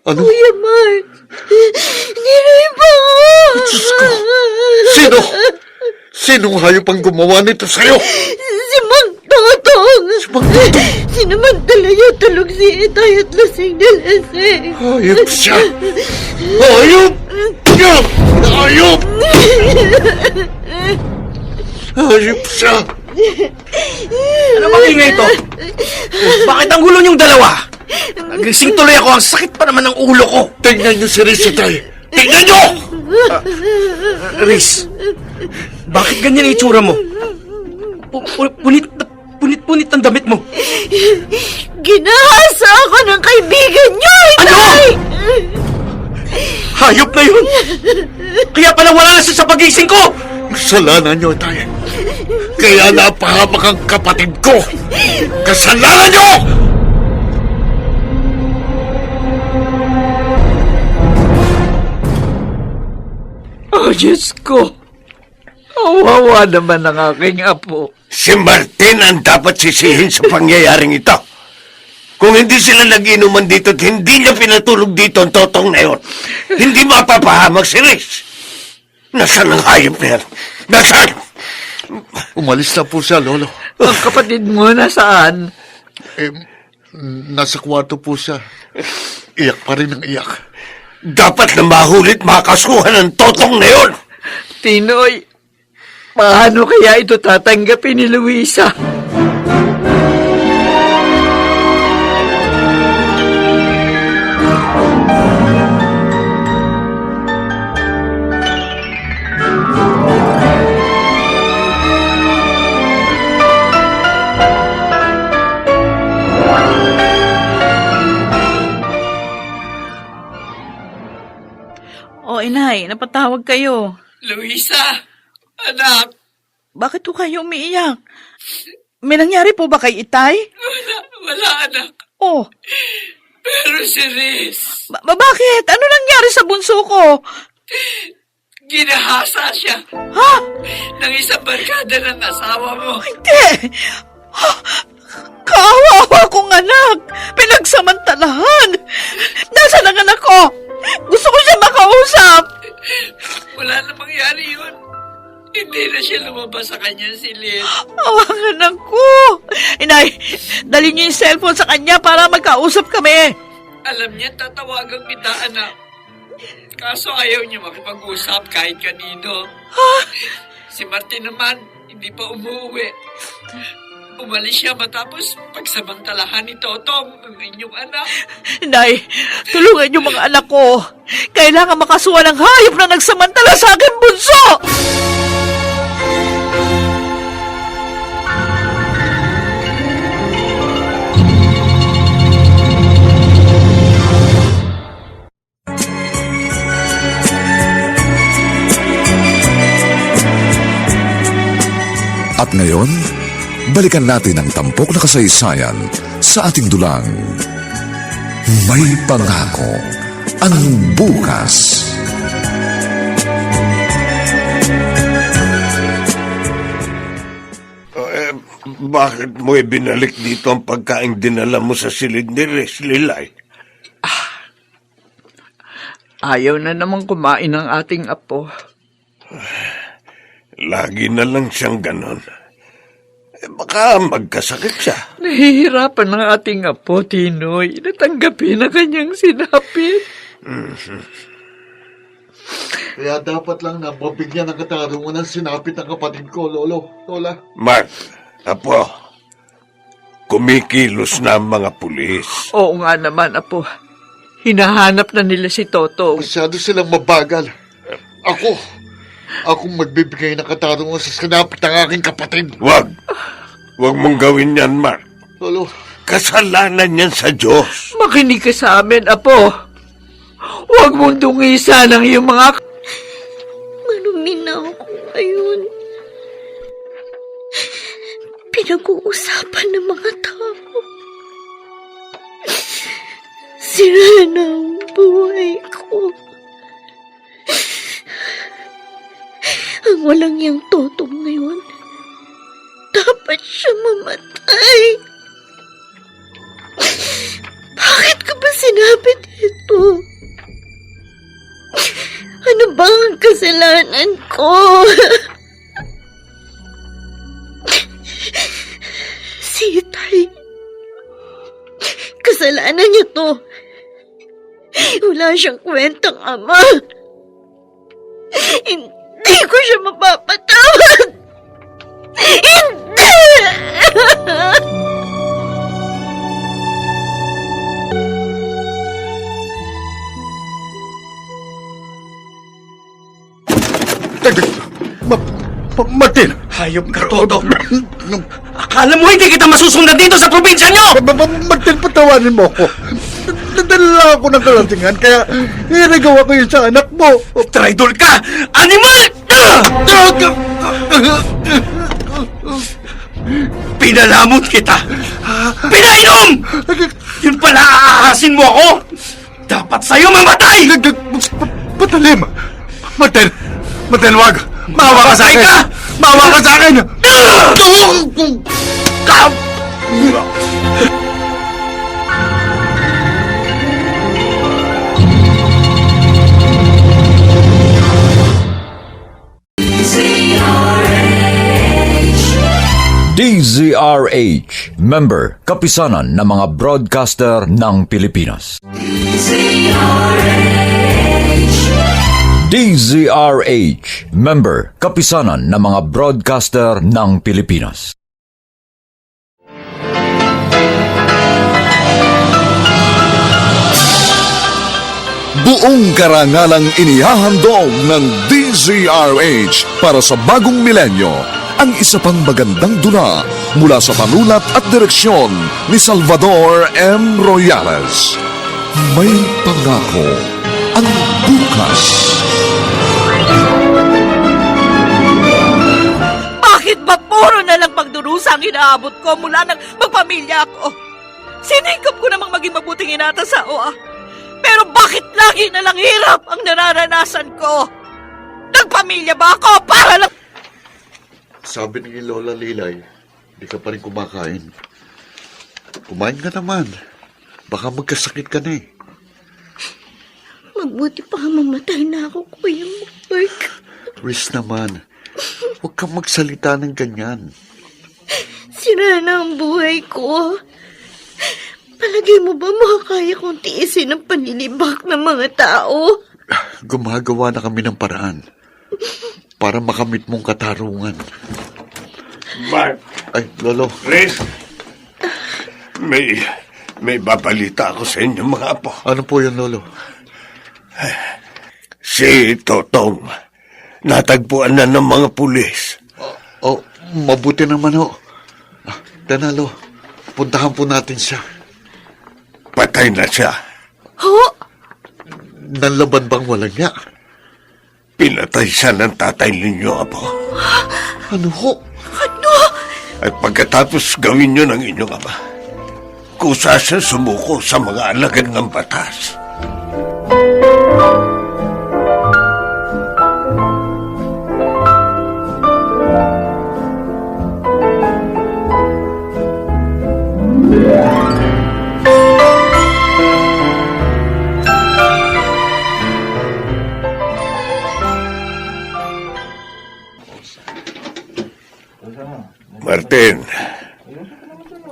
Ano? Kuya Mark, Ninoy pa ako! Diyos ko! Sino? Sinong hayop ang gumawa nito sa'yo? Si Mang Totong! Si Mang Totong? Sinamantala niya tulog si Itay at lasing na lasing. Hayop siya! Hayop! Hayop! Hayop! Hayop siya! Ano bang ingay ito? Bakit ang gulo niyong dalawa? Nagising tuloy ako. Ang sakit pa naman ng ulo ko. Tingnan niyo si Riz, Itay! Tingnan niyo! Riz, bakit ganyan ang itsura mo? Punit-punit ang damit mo. Ginahasa ako ng kaibigan niyo, Itay! Hayop na yun! Kaya pala wala na siya sa pagising ko! Kasalanan niyo, Itay! Kaya napahamak ang kapatid ko! Kasalanan niyo! Oh, Diyos ko. Awawa naman ang aking apo. Si Martin ang dapat sisihin sa pangyayaring ito. Kung hindi sila nag-inuman dito at hindi niya pinatulog dito ang totong na yun, hindi mapapahamak si Riz. Nasaan ang hayop na yan? Nasaan? Umalis na po siya, Lolo. Ang kapatid mo nasaan? Nasa kwarto po siya. Iyak pa rin ang iyak. Dapat na mahulit makasuhan ang totong na yun. Tinoy, paano kaya ito tatanggapin ni Luisa? O, inay, napatawag kayo. Luisa, anak. Bakit po kayo umiiyak? May nangyari po ba kay Itay? Wala anak. Oh, Pero si Riz, bakit? Ano nangyari sa bunso ko? ginahasa siya Ha? ng isang barkada ng asawa mo. Hindi! Ha? Kawawa kong anak! Pinagsamantalahan! Nasaan ang anak ko? Gusto ko siya makausap! Wala na mangyari yun. Hindi na siya lumabas sa kanyang silid. Ang anak ko! Inay, dali niyo yung cellphone sa kanya para magkausap kami. Alam niya, tatawagan kita, anak. Kaso ayaw niya makipag-usap kahit kanino. Si Martin naman, hindi pa umuwi. Umalis siya matapos pagsamantalahan ni Totong, ang inyong anak. Inay, tulungan niyo mga anak ko. Kailangan makasuhan ng hayop na nagsamantala sa aking bunso! At ngayon, balikan natin ang tampok na kasaysayan sa ating dulang. May pangako ang bukas. Bakit mo ibinalik dito ang pagkain dinala mo sa silid ni Riz, Lilay? Ayaw na naman kumain ng ating apo. Lagi na lang siyang ganon. Baka magkasakit siya. Nahihirapan ng ating apo, Tinoy. Natanggapin ang kanyang sinapit. Kaya dapat lang na mabigyan ng katarungan ng sinapit ng kapatid ko, Lolo. Lola. Mark, apo, kumikilos na ang mga pulis. Oo nga naman, apo. Hinahanap na nila si Totong. Masyado silang mabagal. Akong magbibigay ng katarungan sa sinapit ng aking kapatid. Wag mong gawin yan, Mark. Lolo. Kasalanan yan sa Diyos. Makinig ka sa amin, apo. Huwag mong dungisan ang iyong mga... Marumi na ako ngayon. Pinag-uusapan ng mga tao. Sira na ang buhay ko. Ang walang yang Totong ngayon, dapat siya mamatay. Bakit ka ba sinabi dito? Ano ba ang kasalanan ko? Si Itay. Kasalanan niya to. Wala siyang kwentang ama. Hindi ko siya mapapatawad. Hindi! Martin! Hayop ka, Toto. Akala mo hindi kita masusundan dito sa probinsya nyo? Martin, patawanin mo ako. Nadala lang ako ng kalatingan, kaya niragawa ko yun sa anak mo. Traidor ka! Animal! Pinalamot kita! Pinainom! Yun pala aahasin mo ako! Dapat sa'yo mamatay! Patalim! Martin! Martin, wag! Maawa ka sa akin! Maawa ka sa akin! DZRH, member, kapisanan ng mga broadcaster ng Pilipinas. DZRH, member, kapisanan ng mga broadcaster ng Pilipinas. Buong karangalang inihahandog ng DZRH para sa bagong milenyo ang isa pang magandang dula mula sa panulat at direksyon ni Salvador M. Royales. May pangako ang bukas. Bakit ba puro na lang pagdurusa ang inaabot ko mula nang magpamilya ako? Sinikap ko namang maging mabuting ina sa OA. Pero bakit lagi na lang hirap ang nararanasan ko? Nagpamilya ba ako para lang... Sabi ni Lola Lilay, di ka pa rin kumakain. Kumain ka naman. Baka magkasakit ka na eh. Mabuti pa mamatay na ako, Kuya Mark. Riz naman, huwag kang magsalita ng ganyan. Sira na ang buhay ko. Palagay mo ba makakaya kong tiisin ang panlilibak ng mga tao? Gumagawa na kami ng paraan para makamit mong katarungan. Mark, Ay, Lolo. Chris, may babalita ako sa inyo mga apo. Ano po yun, Lolo? Si Totong, natagpuan na ng mga pulis. Oh, mabuti naman ho. Tanalo, puntahan po natin siya. Patay na siya. Ho? Nanlaban bang walang niya? Pinatay siya ng tatay ninyo, apo. Ano ho? At pagkatapos gawin nyo ng inyong ama, kusa siya sumuko sa mga alagad ng batas. Martin,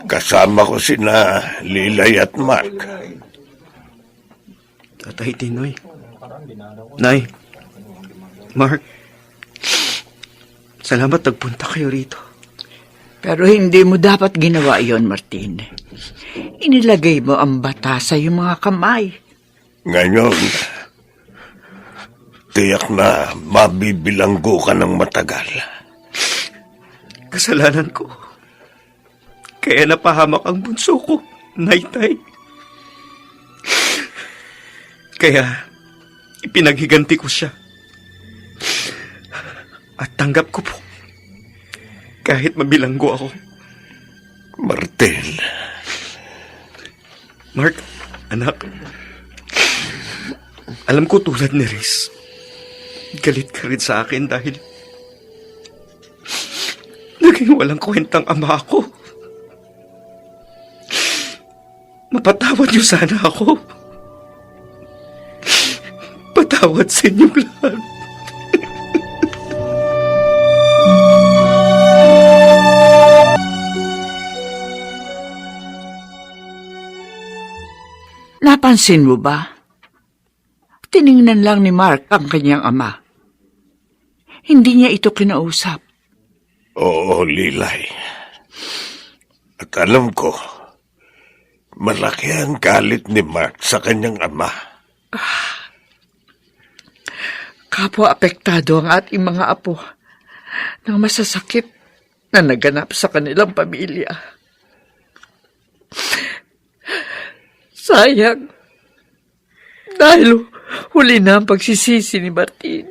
kasama ko sina Lilay at Mark. Tatay Tinoy. Nay. Mark. Salamat nagpunta kayo rito. Pero hindi mo dapat ginawa yon, Martin. Inilagay mo ang bata sa iyong mga kamay. Ngayon, tiyak na mabibilanggo ka ng matagal. Kasalanan ko. Kaya napahamak ang bunso ko, Naytay. Kaya ipinaghiganti ko siya. At tanggap ko po. Kahit mabilanggo ako. Martin. Mark, anak. Alam ko tulad ni Riz. Galit ka rin sa akin dahil naging walang kwentang ama ako. Mapatawad niyo sana ako. Patawad sa inyong lahat. Napansin mo ba? Tiningnan lang ni Mark ang kanyang ama. Hindi niya ito kinausap. Oo, Lilay. At alam ko, malaki ang galit ni Mark sa kanyang ama. Kapwa apektado ang ating mga apo ng masasakit na naganap sa kanilang pamilya. Sayang. Dahil huli na ang pagsisisi ni Martin.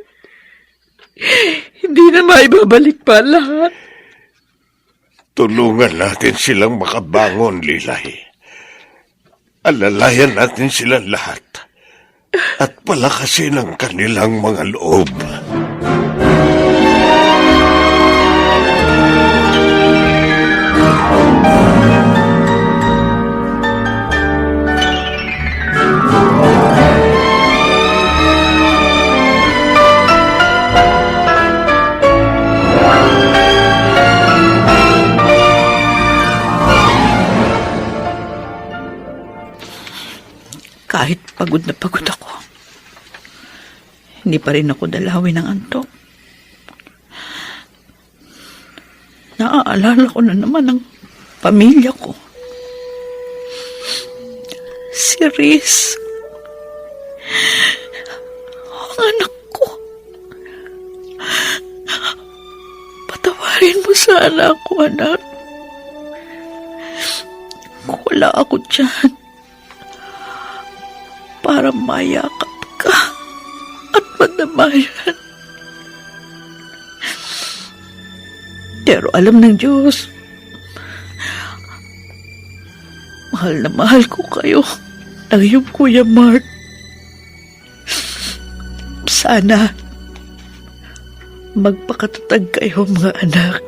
Hindi na maibabalik pa lahat. Tulungan natin silang makabangon, Lilay. Alalayan natin silang lahat. At palakasin ang kanilang mga loob. Kahit pagod na pagod ako, hindi pa rin ako dalawin ng antok. Naaalala ko na naman ang pamilya ko. Si Riz. Ang anak ko. Patawarin mo sana ako, anak. Kung wala ako dyan, para mayakap ka at madamayan. Pero alam ng Diyos, mahal na mahal ko kayo ng iyong Kuya Mark. Sana magpakatatag kayo, mga anak.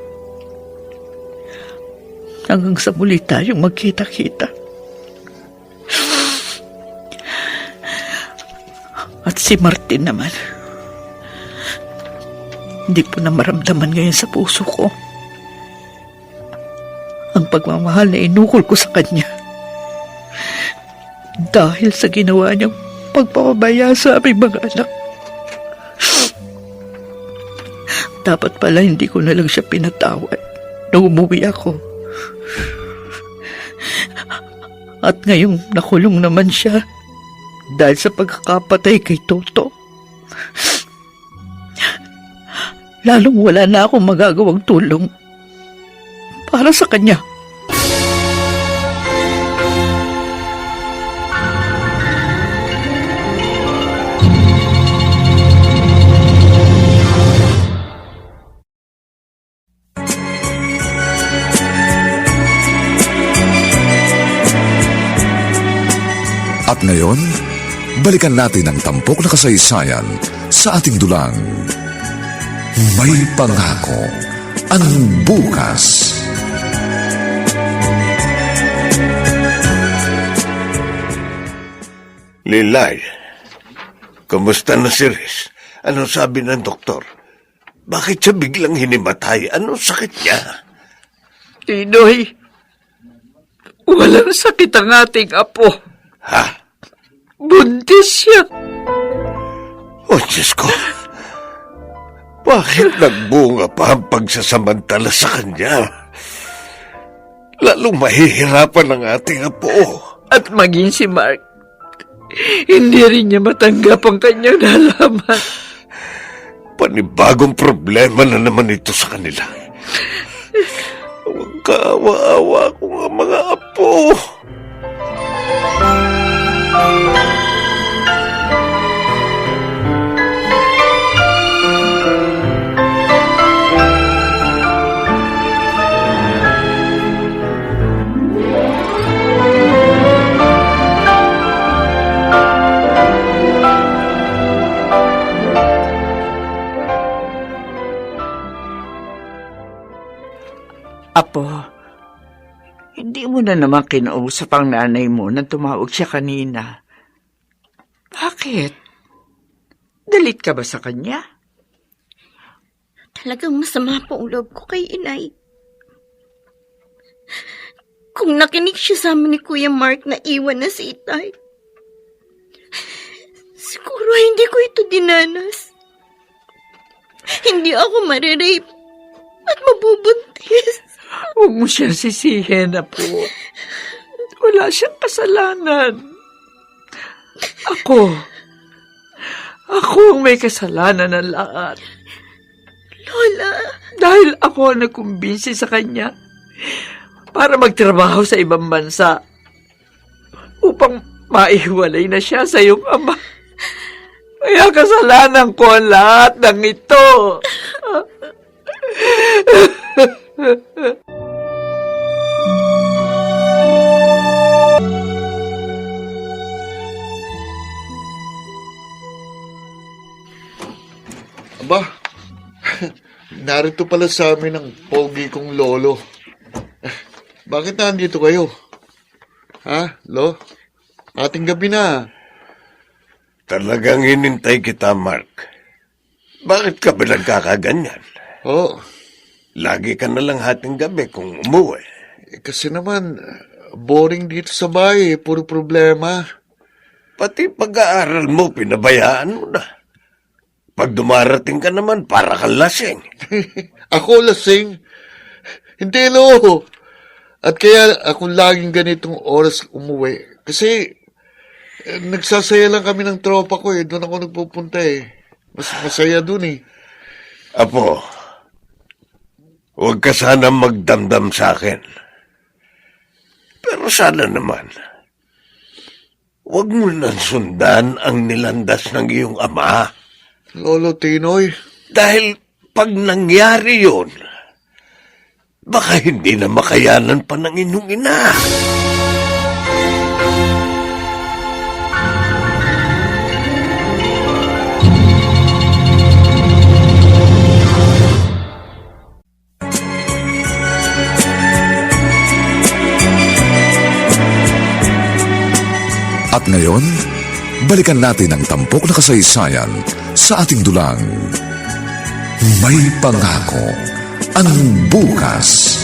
Hanggang sa muli tayong magkita-kita. At si Martin naman, hindi ko na maramdaman ngayon sa puso ko ang pagmamahal na inukol ko sa kanya dahil sa ginawa niyang pagpapabaya sa aming mga anak. Dapat pala hindi ko na lang siya pinatawad nung umuwi ako. At ngayong nakulong naman siya dahil sa pagkakapatay kay Toto. Lalong wala na akong magagawang tulong para sa kanya. At ngayon, balikan natin ang tampok na kasaysayan sa ating dulang. May pangako ang bukas. Lilay, kumusta na si Riz? Anong sabi ng doktor? Bakit siya biglang hinimatay? Anong sakit niya? Tinoy, walang sakit ang ating apo. Ha? Buntis siya. Oh, Diyos ko. Bakit nagbunga pa ang pagsasamantala sa kanya? Lalong mahihirapan ang ating apo. At maging si Mark, hindi rin niya matanggap ang kanyang nalaman. Panibagong problema na naman ito sa kanila. Huwag kaawa-awa ko ang mga apo. Apo, hindi mo na naman kinausap ang nanay mo nang tumawag siya kanina. Bakit? Galit ka ba sa kanya? Talagang masama po ang loob ko kay inay. Kung nakinig siya sa amin ni Kuya Mark na iwan na si itay, siguro hindi ko ito dinanas. Hindi ako marirape at mabubuntis. Huwag mo siyang sisihin, Apo. Wala siyang kasalanan. Ako ang may kasalanan ng lahat. Lola, Dahil ako ang nagkumbinsi sa kanya para magtrabaho sa ibang bansa upang maihiwalay na siya sa iyong ama. Kaya kasalanan ko ang lahat ng ito. Aba, narito pala sa amin ang pogi kong lolo. Bakit nandito kayo? Ha, Lo? Ating gabi na. Talagang hinintay kita, Mark. Bakit ka ba nagkakaganyan? Oh, Lagi ka na lang hating gabi kung umuwi. kasi naman, boring dito sa bahay. Puro problema. Pati pag-aaral mo, pinabayaan mo na. Pag dumarating ka naman, para kang lasing. Ako lasing. Hindi, Lo. At kaya ako laging ganitong oras umuwi. Kasi nagsasaya lang kami ng tropa ko eh. Doon ako nagpupunta eh. Mas masaya doon eh. Apo, huwag ka sana magdamdam sa akin. Pero sana naman, huwag mo nang sundan ang nilandas ng iyong ama. Lolo Tinoy, Dahil pag nangyari yun, baka hindi na makayanan pa ng inyong ina. At ngayon, balikan natin ang tampok na kasaysayan sa ating dulang. May pangako ang bukas.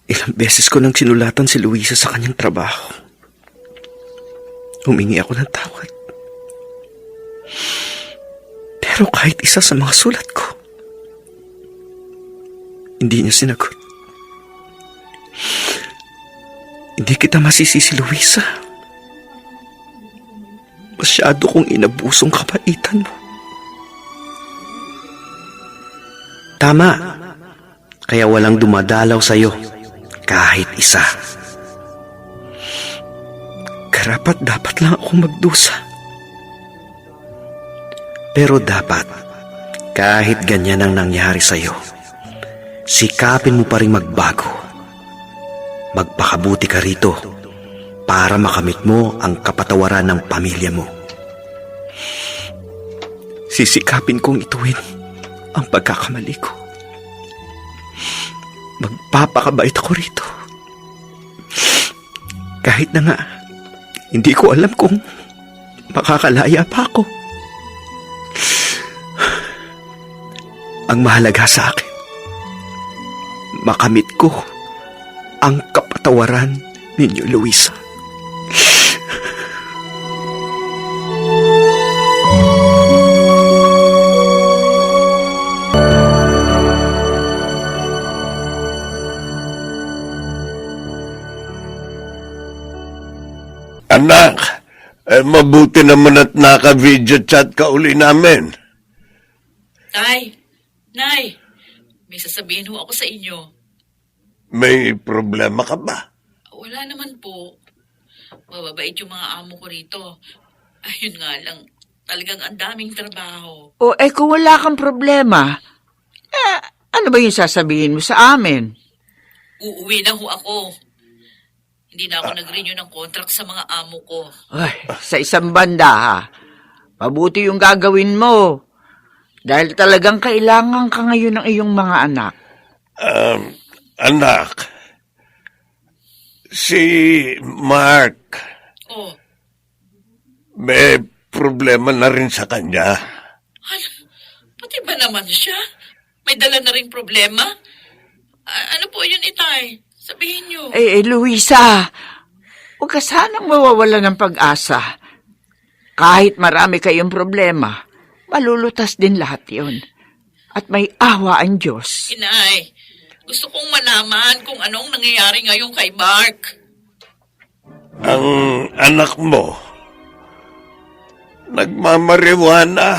Ilang beses ko nang sinulatan si Luisa sa kanyang trabaho. Humingi ako ng tawad. Pero kahit isa sa mga sulat ko, hindi niya sinagot. Hindi kita masisisi, Luisa. Masyado kong inabusong kabaitan mo. Tama. Kaya walang dumadalaw sa'yo. Kahit isa. Karapat dapat lang akong magdusa. Pero dapat, kahit ganyan ang nangyari sa'yo, sikapin mo pa rin magbago. Magpakabuti ka rito para makamit mo ang kapatawaran ng pamilya mo. Sisikapin kong ituwin ang pagkakamali ko. Magpapakabait ako rito. Kahit na nga, hindi ko alam kung makakalaya pa ako. Ang mahalaga sa akin, makamit ko ang kapatawaran ninyo, Luisa. Anak, mabuti naman at naka-video chat ka uli namin. Nay, may sasabihin ho ako sa inyo. May problema ka ba? Wala naman po. Mababait yung mga amo ko rito. Ayun nga lang, talagang ang daming trabaho. O kung wala kang problema, ano ba yung sasabihin mo sa amin? Uuwi na ho ako. Hindi na ako nag-renew ng contract sa mga amo ko. Ay, sa isang banda ha, mabuti yung gagawin mo. Dahil talagang kailangan ka ngayon ng iyong mga anak. Anak, Si Mark, Oh, may problema na rin sa kanya. pati ba naman siya? May dala na ring problema? Ano po yun, Itay? Sabihin niyo. Luisa, huwag ka sanang mawawala ng pag-asa. Kahit marami kayong problema, malulutas din lahat yon. At may awa ang Diyos. Inay, gusto kong malaman kung anong nangyayari ngayon kay Mark. Ang anak mo, nagmamariwana.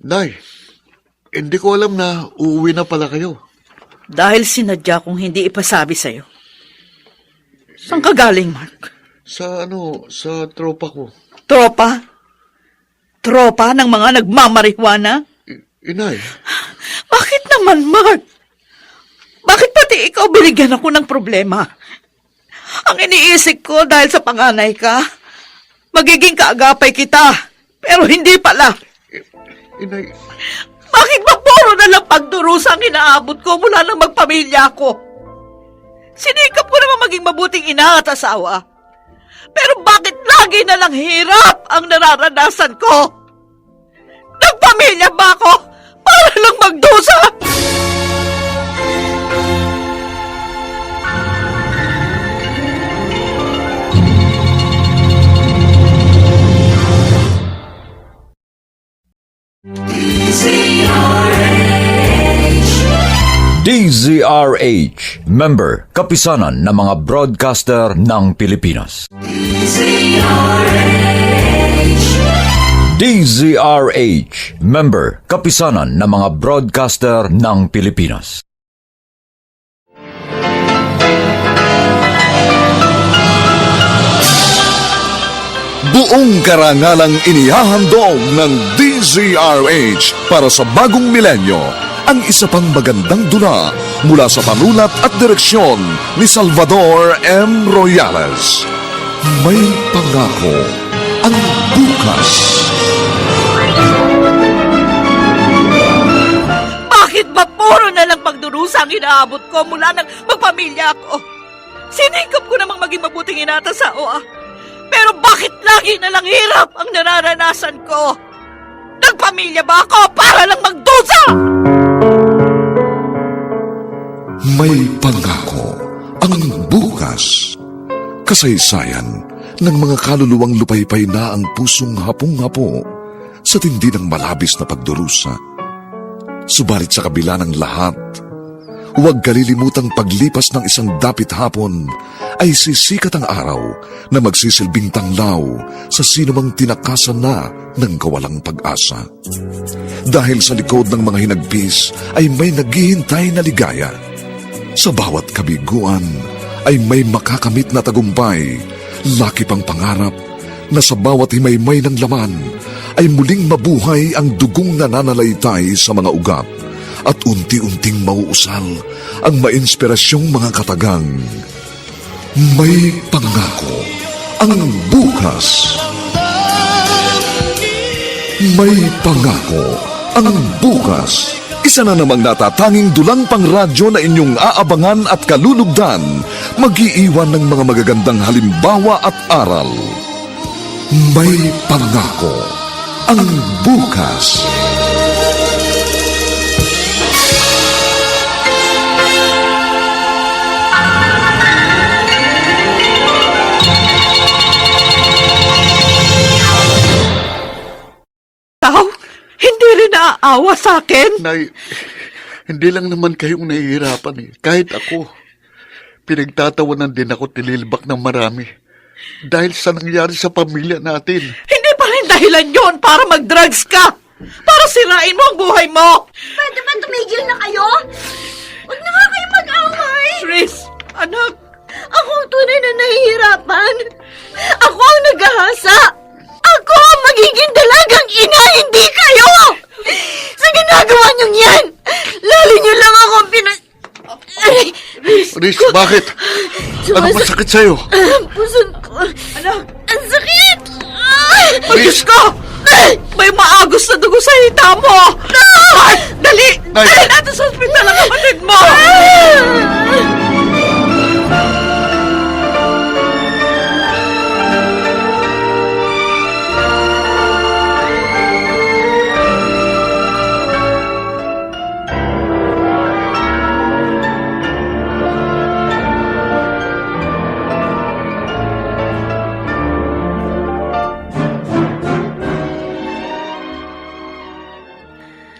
Nay, hindi ko alam na uuwi na pala kayo. Dahil sinadya kong hindi ipasabi sa'yo. Saan ka galing, Mark? Sa tropa ko. Tropa? Tropa ng mga nagmamarihuana? Inay, Bakit naman, Mark? Bakit pati ikaw binigyan ako ng problema? Ang iniisip ko dahil sa panganay ka, magiging kaagapay kita, pero hindi pala. Inay, Bakit ba puro na lang pagdurusa ang inaabot ko mula nang magpamilya ko? Sinikap ko naman maging mabuting ina at asawa. Pero bakit lagi na lang hirap ang nararanasan ko? Nagpamilya ba ako para lang magdusa? DZRH, member, kapisanan ng mga broadcaster ng Pilipinas. DZRH, member, kapisanan ng mga broadcaster ng Pilipinas. Buong karangalang inihahandog ng DZRH para sa bagong milenyo ang isa pang magandang dula mula sa panulat at direksyon ni Salvador M. Royales. May pangako ang bukas. Bakit ba puro na lang pagdurusa ang inaabot ko mula nang magpamilya ako? Sinikap ko namang maging mabuting ina at asawa. Pero bakit lagi na lang hirap ang nararanasan ko? Nagpamilya ba ako para lang magdusa? May pangako ang bukas. Kasaysayan ng mga kaluluwang lupaypay na ang pusong hapong-hapo sa tindi ng malabis na pagdurusa. Subalit sa kabila ng lahat, huwag kalilimutang paglipas ng isang dapit hapon ay sisikat ang araw na magsisilbing tanglaw sa sinumang tinakasan na ng kawalang pag-asa. Dahil sa likod ng mga hinagpis ay may naghihintay na ligaya. Sa bawat kabiguan ay may makakamit na tagumpay, laki pang pangarap na sa bawat himaymay ng laman ay muling mabuhay ang dugong nananalaytay sa mga ugat at unti-unting mauusal ang mainspirasyong mga katagang. May pangako ang bukas. May pangako ang bukas. Isa na namang natatanging dulang pangradyo na inyong aabangan at kalulugdan, mag-iiwan ng mga magagandang halimbawa at aral. May pangako ang bukas. Tao, hindi rin naaawa sa akin. Nay, hindi lang naman kayong nahihirapan eh. Kahit ako, pinagtatawanan din ako tililbak ng marami. Dahil sa nangyari sa pamilya natin. Hindi pa rin dahilan yon para mag-drugs ka. Para sirain mo ang buhay mo. Pwede ba tumigil na kayo? Huwag na nga kayo mag-away. Tris, anak. Ako ang tunay na nahihirapan. Ako ang nag-ahasa. Ako ang magiging dalagang ina, hindi kayo! ginagawa niyong yan? Lalo niyo lang akong Riz, bakit? Ano masakit sa'yo? Puson ko. Anak, Ang sakit! Diyos ko! May maagos na dugo sa hita mo! Mark, dali! Nay! Dali natin sa ospital ang kapatid mo!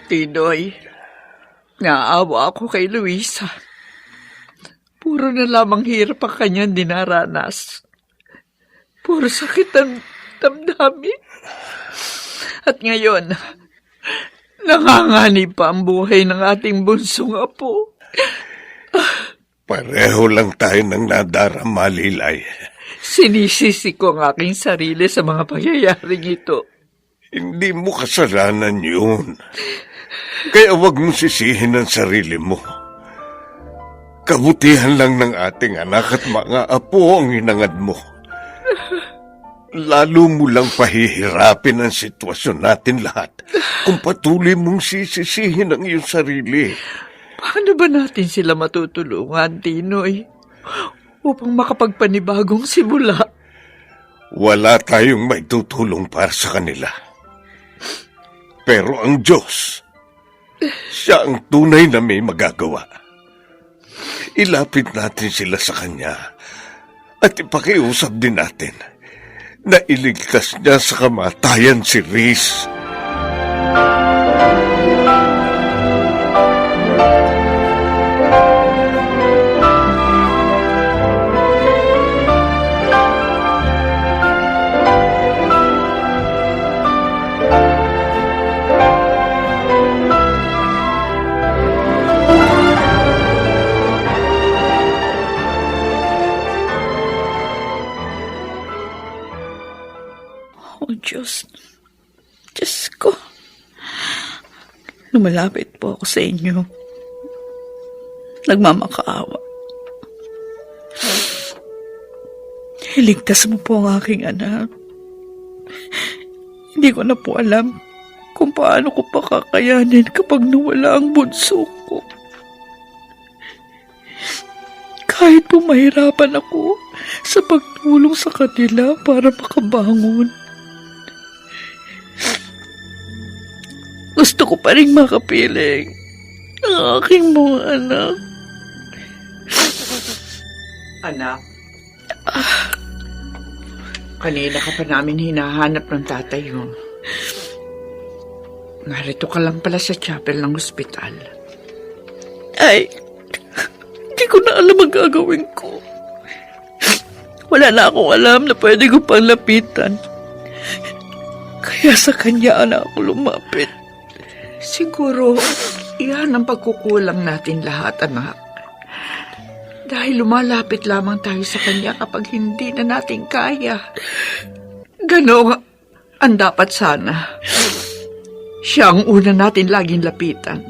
Tinoy, naawa ako kay Luisa. Puro na lamang hirap ang kanyang dinaranas. Puro sakit ang damdamin. At ngayon, nanganganib pa ang buhay ng ating bunsong apo. Pareho lang tayo ng nadarama, Lilay. Sinisisi ko ang aking sarili sa mga pangyayaring ito. Hindi mo kasalanan yun. Kaya wag mo sisihin ang sarili mo. Kabutihan lang ng ating anak at mga apo ang hinangad mo. Lalo mo lang pahihirapin ang sitwasyon natin lahat kung patuloy mong sisisihin ang iyong sarili. Paano ba natin sila matutulungan, Tinoy? Upang makapagpanibagong simula. Wala tayong maitutulong para sa kanila. Pero ang Diyos, siya ang tunay na may magagawa. Ilapit natin sila sa Kanya at ipakiusap din natin na iligtas niya sa kamatayan si Riz. Oh, Diyos. Diyos ko. Lumalapit po ako sa inyo. Nagmamakaawa. Iligtas mo po ang aking anak. Hindi ko na po alam kung paano ko pa kakayanin kapag nawala ang bunso ko. Kahit po mahirapan ako sa pagtulong sa kanila para makabangon. Gusto ko pa rin makapiling ang aking mga anak. Anak? Kanina ka pa namin hinahanap ng tatay mo. Narito ka lang pala sa chapel ng ospital. Ay, hindi ko na alam ang gagawin ko. Wala na akong alam na pwede ko pang lapitan. Kaya sa kanya na ako lumapit. Siguro, iyan ang pagkukulang natin lahat, anak. Dahil lumalapit lamang tayo sa kanya kapag hindi na natin kaya. Gano'n ang dapat sana. Siya ang una natin laging lapitan.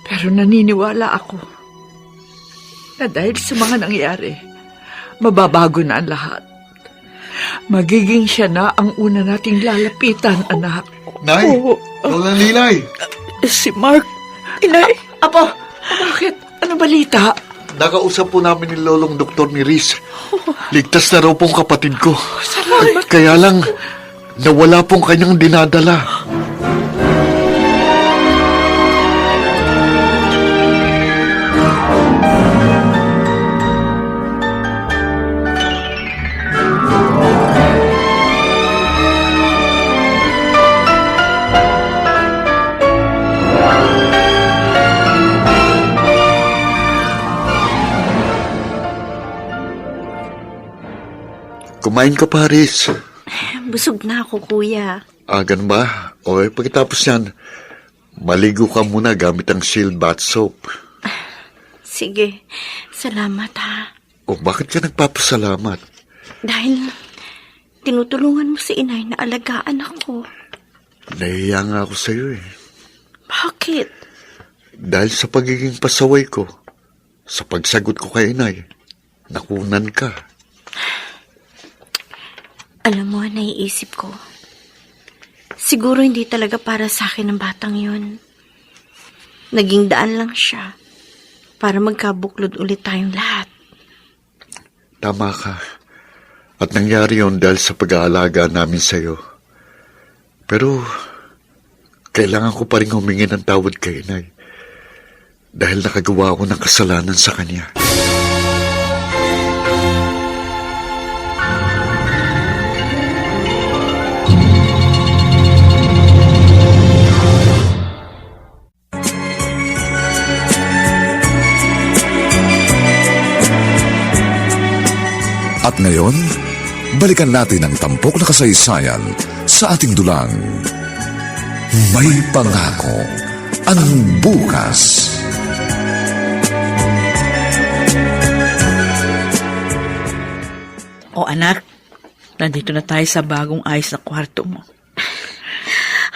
Pero naniniwala ako na dahil sa mga nangyari, mababago na ang lahat. Magiging siya na ang una nating lalapitan, anak. Nay, Lola Lilay. Si Mark. Inay. Apo, bakit? Ano balita? Nakausap po namin ni Lolong Doktor ni Riz. Ligtas na raw pong kapatid ko. Salamat. Kaya lang, nawala pong kanyang dinadala. Kumain ka pa, Riz. Busog na ako, kuya. Ganun ba? O, pagkatapos yan, maligo ka muna gamit ang Shield bath soap. Sige, salamat ha. O, bakit ka nagpapasalamat? Dahil tinutulungan mo si inay na alagaan ako. Nahihiya nga ako sa'yo eh. Bakit? Dahil sa pagiging pasaway ko, sa pagsagot ko kay inay, nakunan ka. Alam mo, naiisip ko. Siguro hindi talaga para sa akin ang batang yun. Naging daan lang siya para magkabuklod ulit tayong lahat. Tama ka. At nangyari yon dahil sa pag-aalaga namin sa'yo. Pero, kailangan ko pa rin humingi ng tawad kay inay. Dahil nakagawa ako ng kasalanan sa kanya. At ngayon, balikan natin ang tampok na kasaysayan sa ating dulang. May pangako ang bukas. O anak, nandito na tayo sa bagong ayos na kwarto mo.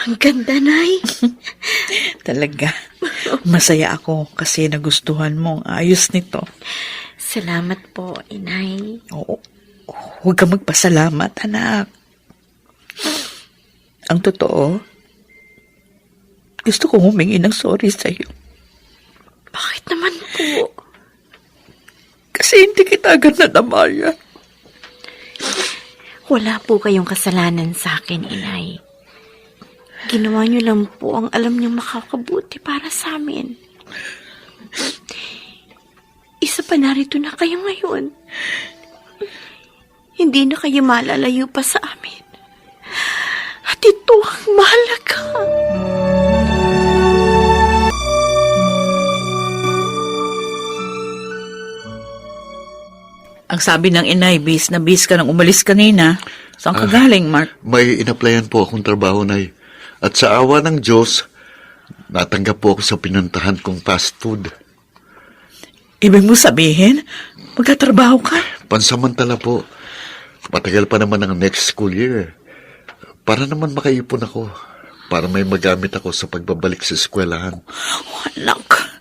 Ang ganda, Nay. Talaga, masaya ako kasi nagustuhan mo ang ayos nito. Salamat po, Inay. Oo, huwag kang magpasalamat, anak. Ang totoo, gusto kong humingi ng sorry sa'yo. Bakit naman po? Kasi hindi kita agad nadamaya. Wala po kayong kasalanan sa akin, Inay. Ginawa niyo lang po ang alam niyong makakabuti para sa amin. Isa pa, narito na kayo ngayon. Hindi na kayo malalayo pa sa amin. At ito ang mahalaga. Ang sabi ng inay, bis na bis ka nang umalis kanina. Saan ka galing, Mark? May inaplayan po akong trabaho, Nay. At sa awa ng Diyos, natanggap po ako sa pinuntahan kong fast food. Ibig mo sabihin, magtatrabaho ka? Pansamantala po. Matagal pa naman ang next school year. Para naman makaipon ako. Para may magamit ako sa pagbabalik sa eskwelahan. Oh, anak,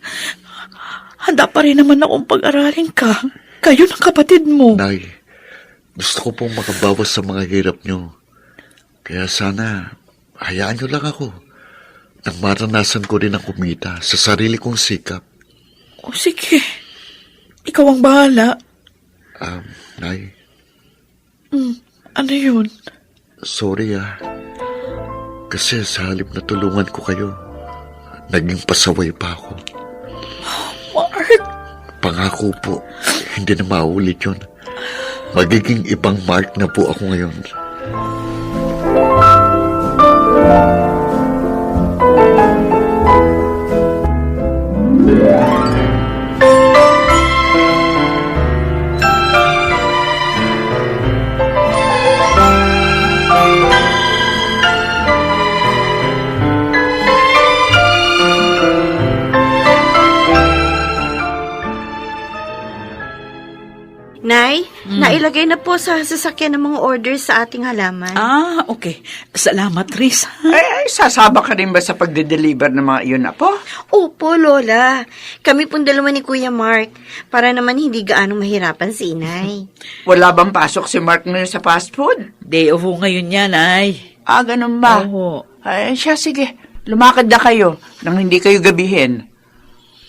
handa pa rin naman akong pag-aralin ka. Kayo ng kapatid mo. Nay, gusto ko pong makabawas sa mga hirap nyo. Kaya sana, hayaan nyo lang ako. Nang maranasan ko rin ang kumita sa sarili kong sikap. O sige, ikaw ang bahala. Nay, Ano yun? sorry Kasi sa halip na tulungan ko kayo, naging pasaway pa ako. Mark, Pangako po, hindi na maulit yun. Magiging ibang Mark na po ako ngayon. Nay, nailagay na po sa sasakyan ng mga orders sa ating halaman. okay. Salamat, Riz. Ay, sasaba ka rin ba sa pagde-deliver ng mga iyon, Apo? Opo, Lola. Kami pong dalawa ni Kuya Mark para naman hindi gaano mahirapan si Inay. Wala bang pasok si Mark ngayon sa fast food? Day off ho ngayon yan, ay. Ganun ba? Oo. Ay, siya, sige. Lumakad na kayo nang hindi kayo gabihin.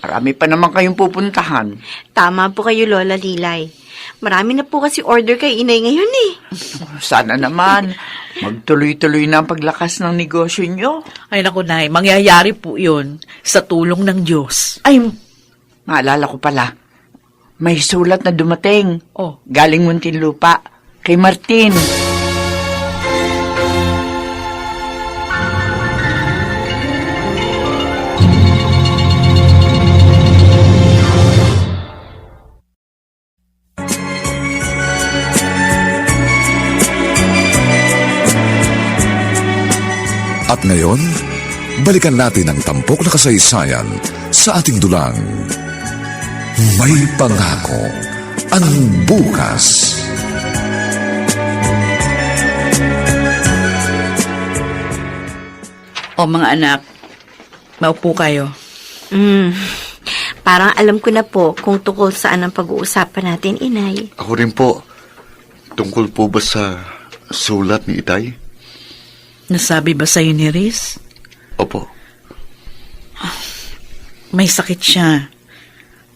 Marami pa naman kayong pupuntahan. Tama po kayo, Lola Lilay. Marami na po kasi order kay Inay ngayon eh. Sana naman, magtuloy-tuloy na ang paglakas ng negosyo nyo. Ay, naku, Nay, mangyayari po yun sa tulong ng Diyos. Ay, maalala ko pala. May sulat na dumating. Oh. Galing Muntinlupa. Kay Martin. At ngayon, balikan natin ang tampok na kasaysayan sa ating dulang. May pangako ang bukas. O mga anak, maupo kayo. Parang alam ko na po kung tungkol saan ang pag-uusapan natin, Inay. Ako rin po. Tungkol po ba sa sulat ni Itay? Nasabi ba sa'yo ni Riz? Opo. May sakit siya.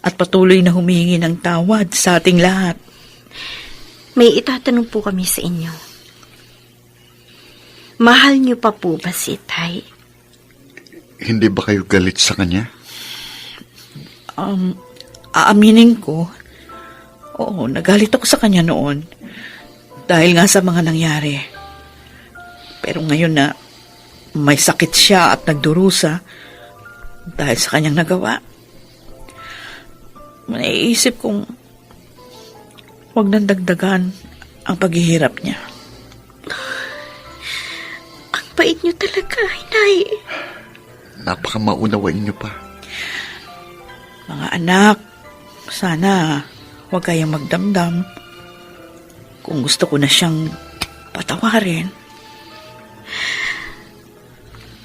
At patuloy na humingi ng tawad sa ating lahat. May itatanong po kami sa inyo. Mahal niyo pa po ba si Tay? Hindi ba kayo galit sa kanya? Aaminin ko, oo, nagalit ako sa kanya noon. Dahil nga sa mga nangyari. Pero ngayon na may sakit siya at nagdurusa dahil sa kanyang nagawa, naiisip kong huwag nang dagdagan ang paghihirap niya. Ang bait niyo talaga, Inay. Napakamaunawain niyo pa. Mga anak, sana huwag kayong magdamdam. Kung gusto ko na siyang patawarin.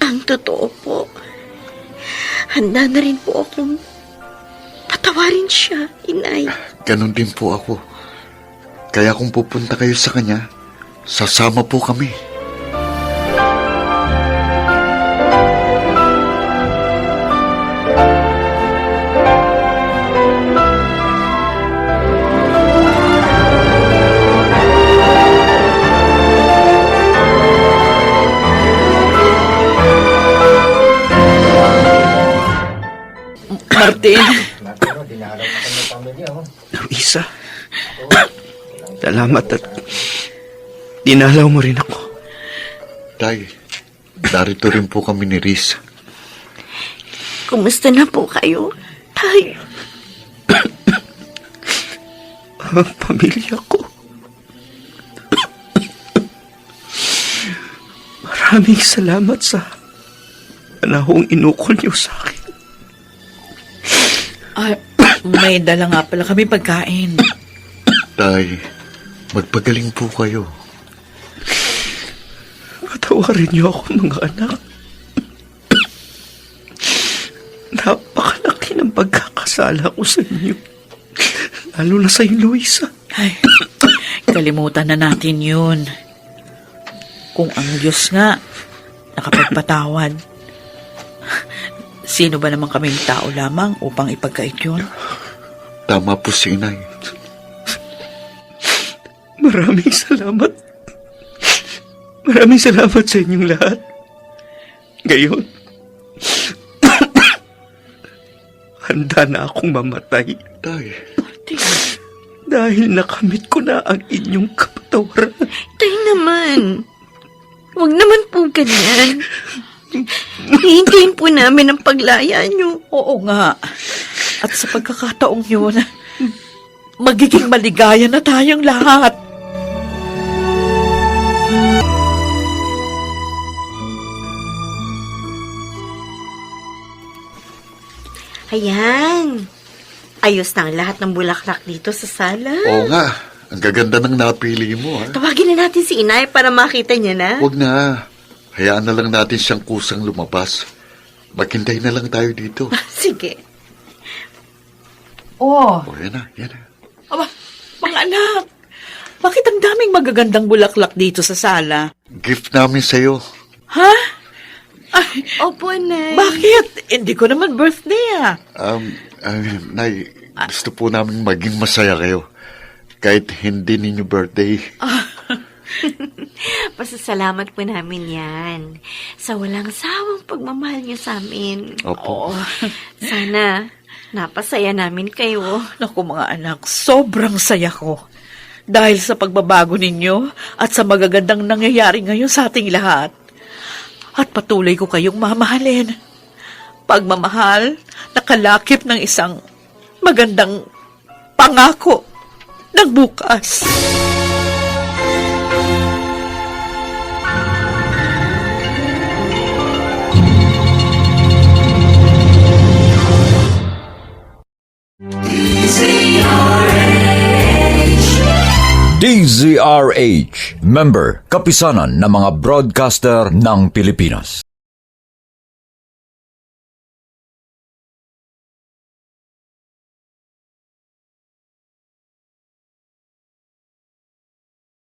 Ang totoo po, handa na rin po akong patawarin siya, Inay. Ganon din po ako. Kaya kung pupunta kayo sa kanya, sasama po kami. Martin, Luisa, salamat at dinalaw mo rin ako. Tay, darito rin po kami ni Riz. Kumusta na po kayo, Tay? Ang pamilya ko. Maraming salamat sa panahong inukol niyo sa akin. may dala nga pala kami pagkain. Tay, magpagaling po kayo. Patawarin niyo ako, mga anak. Napakalaki ng pagkakasala ko sa inyo. Lalo na sa iyo, Luisa. Ay, kalimutan na natin yun. Kung ang Diyos nga nakapagpatawad, sino ba naman kaming tao lamang upang ipagkait yun? Tama po si Inay. Maraming salamat. Maraming salamat sa inyong lahat. Ngayon, handa na akong mamatay. Tay, Dahil nakamit ko na ang inyong kapatawaran. Tay naman. Huwag naman po ganyan. Hihintayin po namin ang paglaya niyo. Oo nga. At sa pagkakataong yun, magiging maligaya na tayong lahat. Ayan. Ayos na ang lahat ng bulaklak dito sa sala. oo nga. Ang gaganda ng napili mo, ha? Tawagin na natin si Inay para makita niya na. Huwag na. Hayaan na lang natin siyang kusang lumabas. Maghintay na lang tayo dito. Sige. Oh, O, yan na, yan na. aba, mga anak, bakit ang daming magagandang bulaklak dito sa sala? Gift namin sa'yo. Ha? Ay, Opo, Nay. bakit? Hindi ko naman birthday Nay, gusto po namin maging masaya kayo. Kahit hindi ninyo birthday. Pasasalamat po namin yan. Sa walang sawang pagmamahal niyo sa amin. Opo. Sana napasaya namin kayo. Naku mga anak, sobrang saya ko. Dahil sa pagbabago ninyo at sa magagandang nangyayari ngayon sa ating lahat. At patuloy ko kayong mamahalin. Pagmamahal, nakalakip ng isang magandang pangako ng bukas. DZRH, member, kapisanan ng mga broadcaster ng Pilipinas.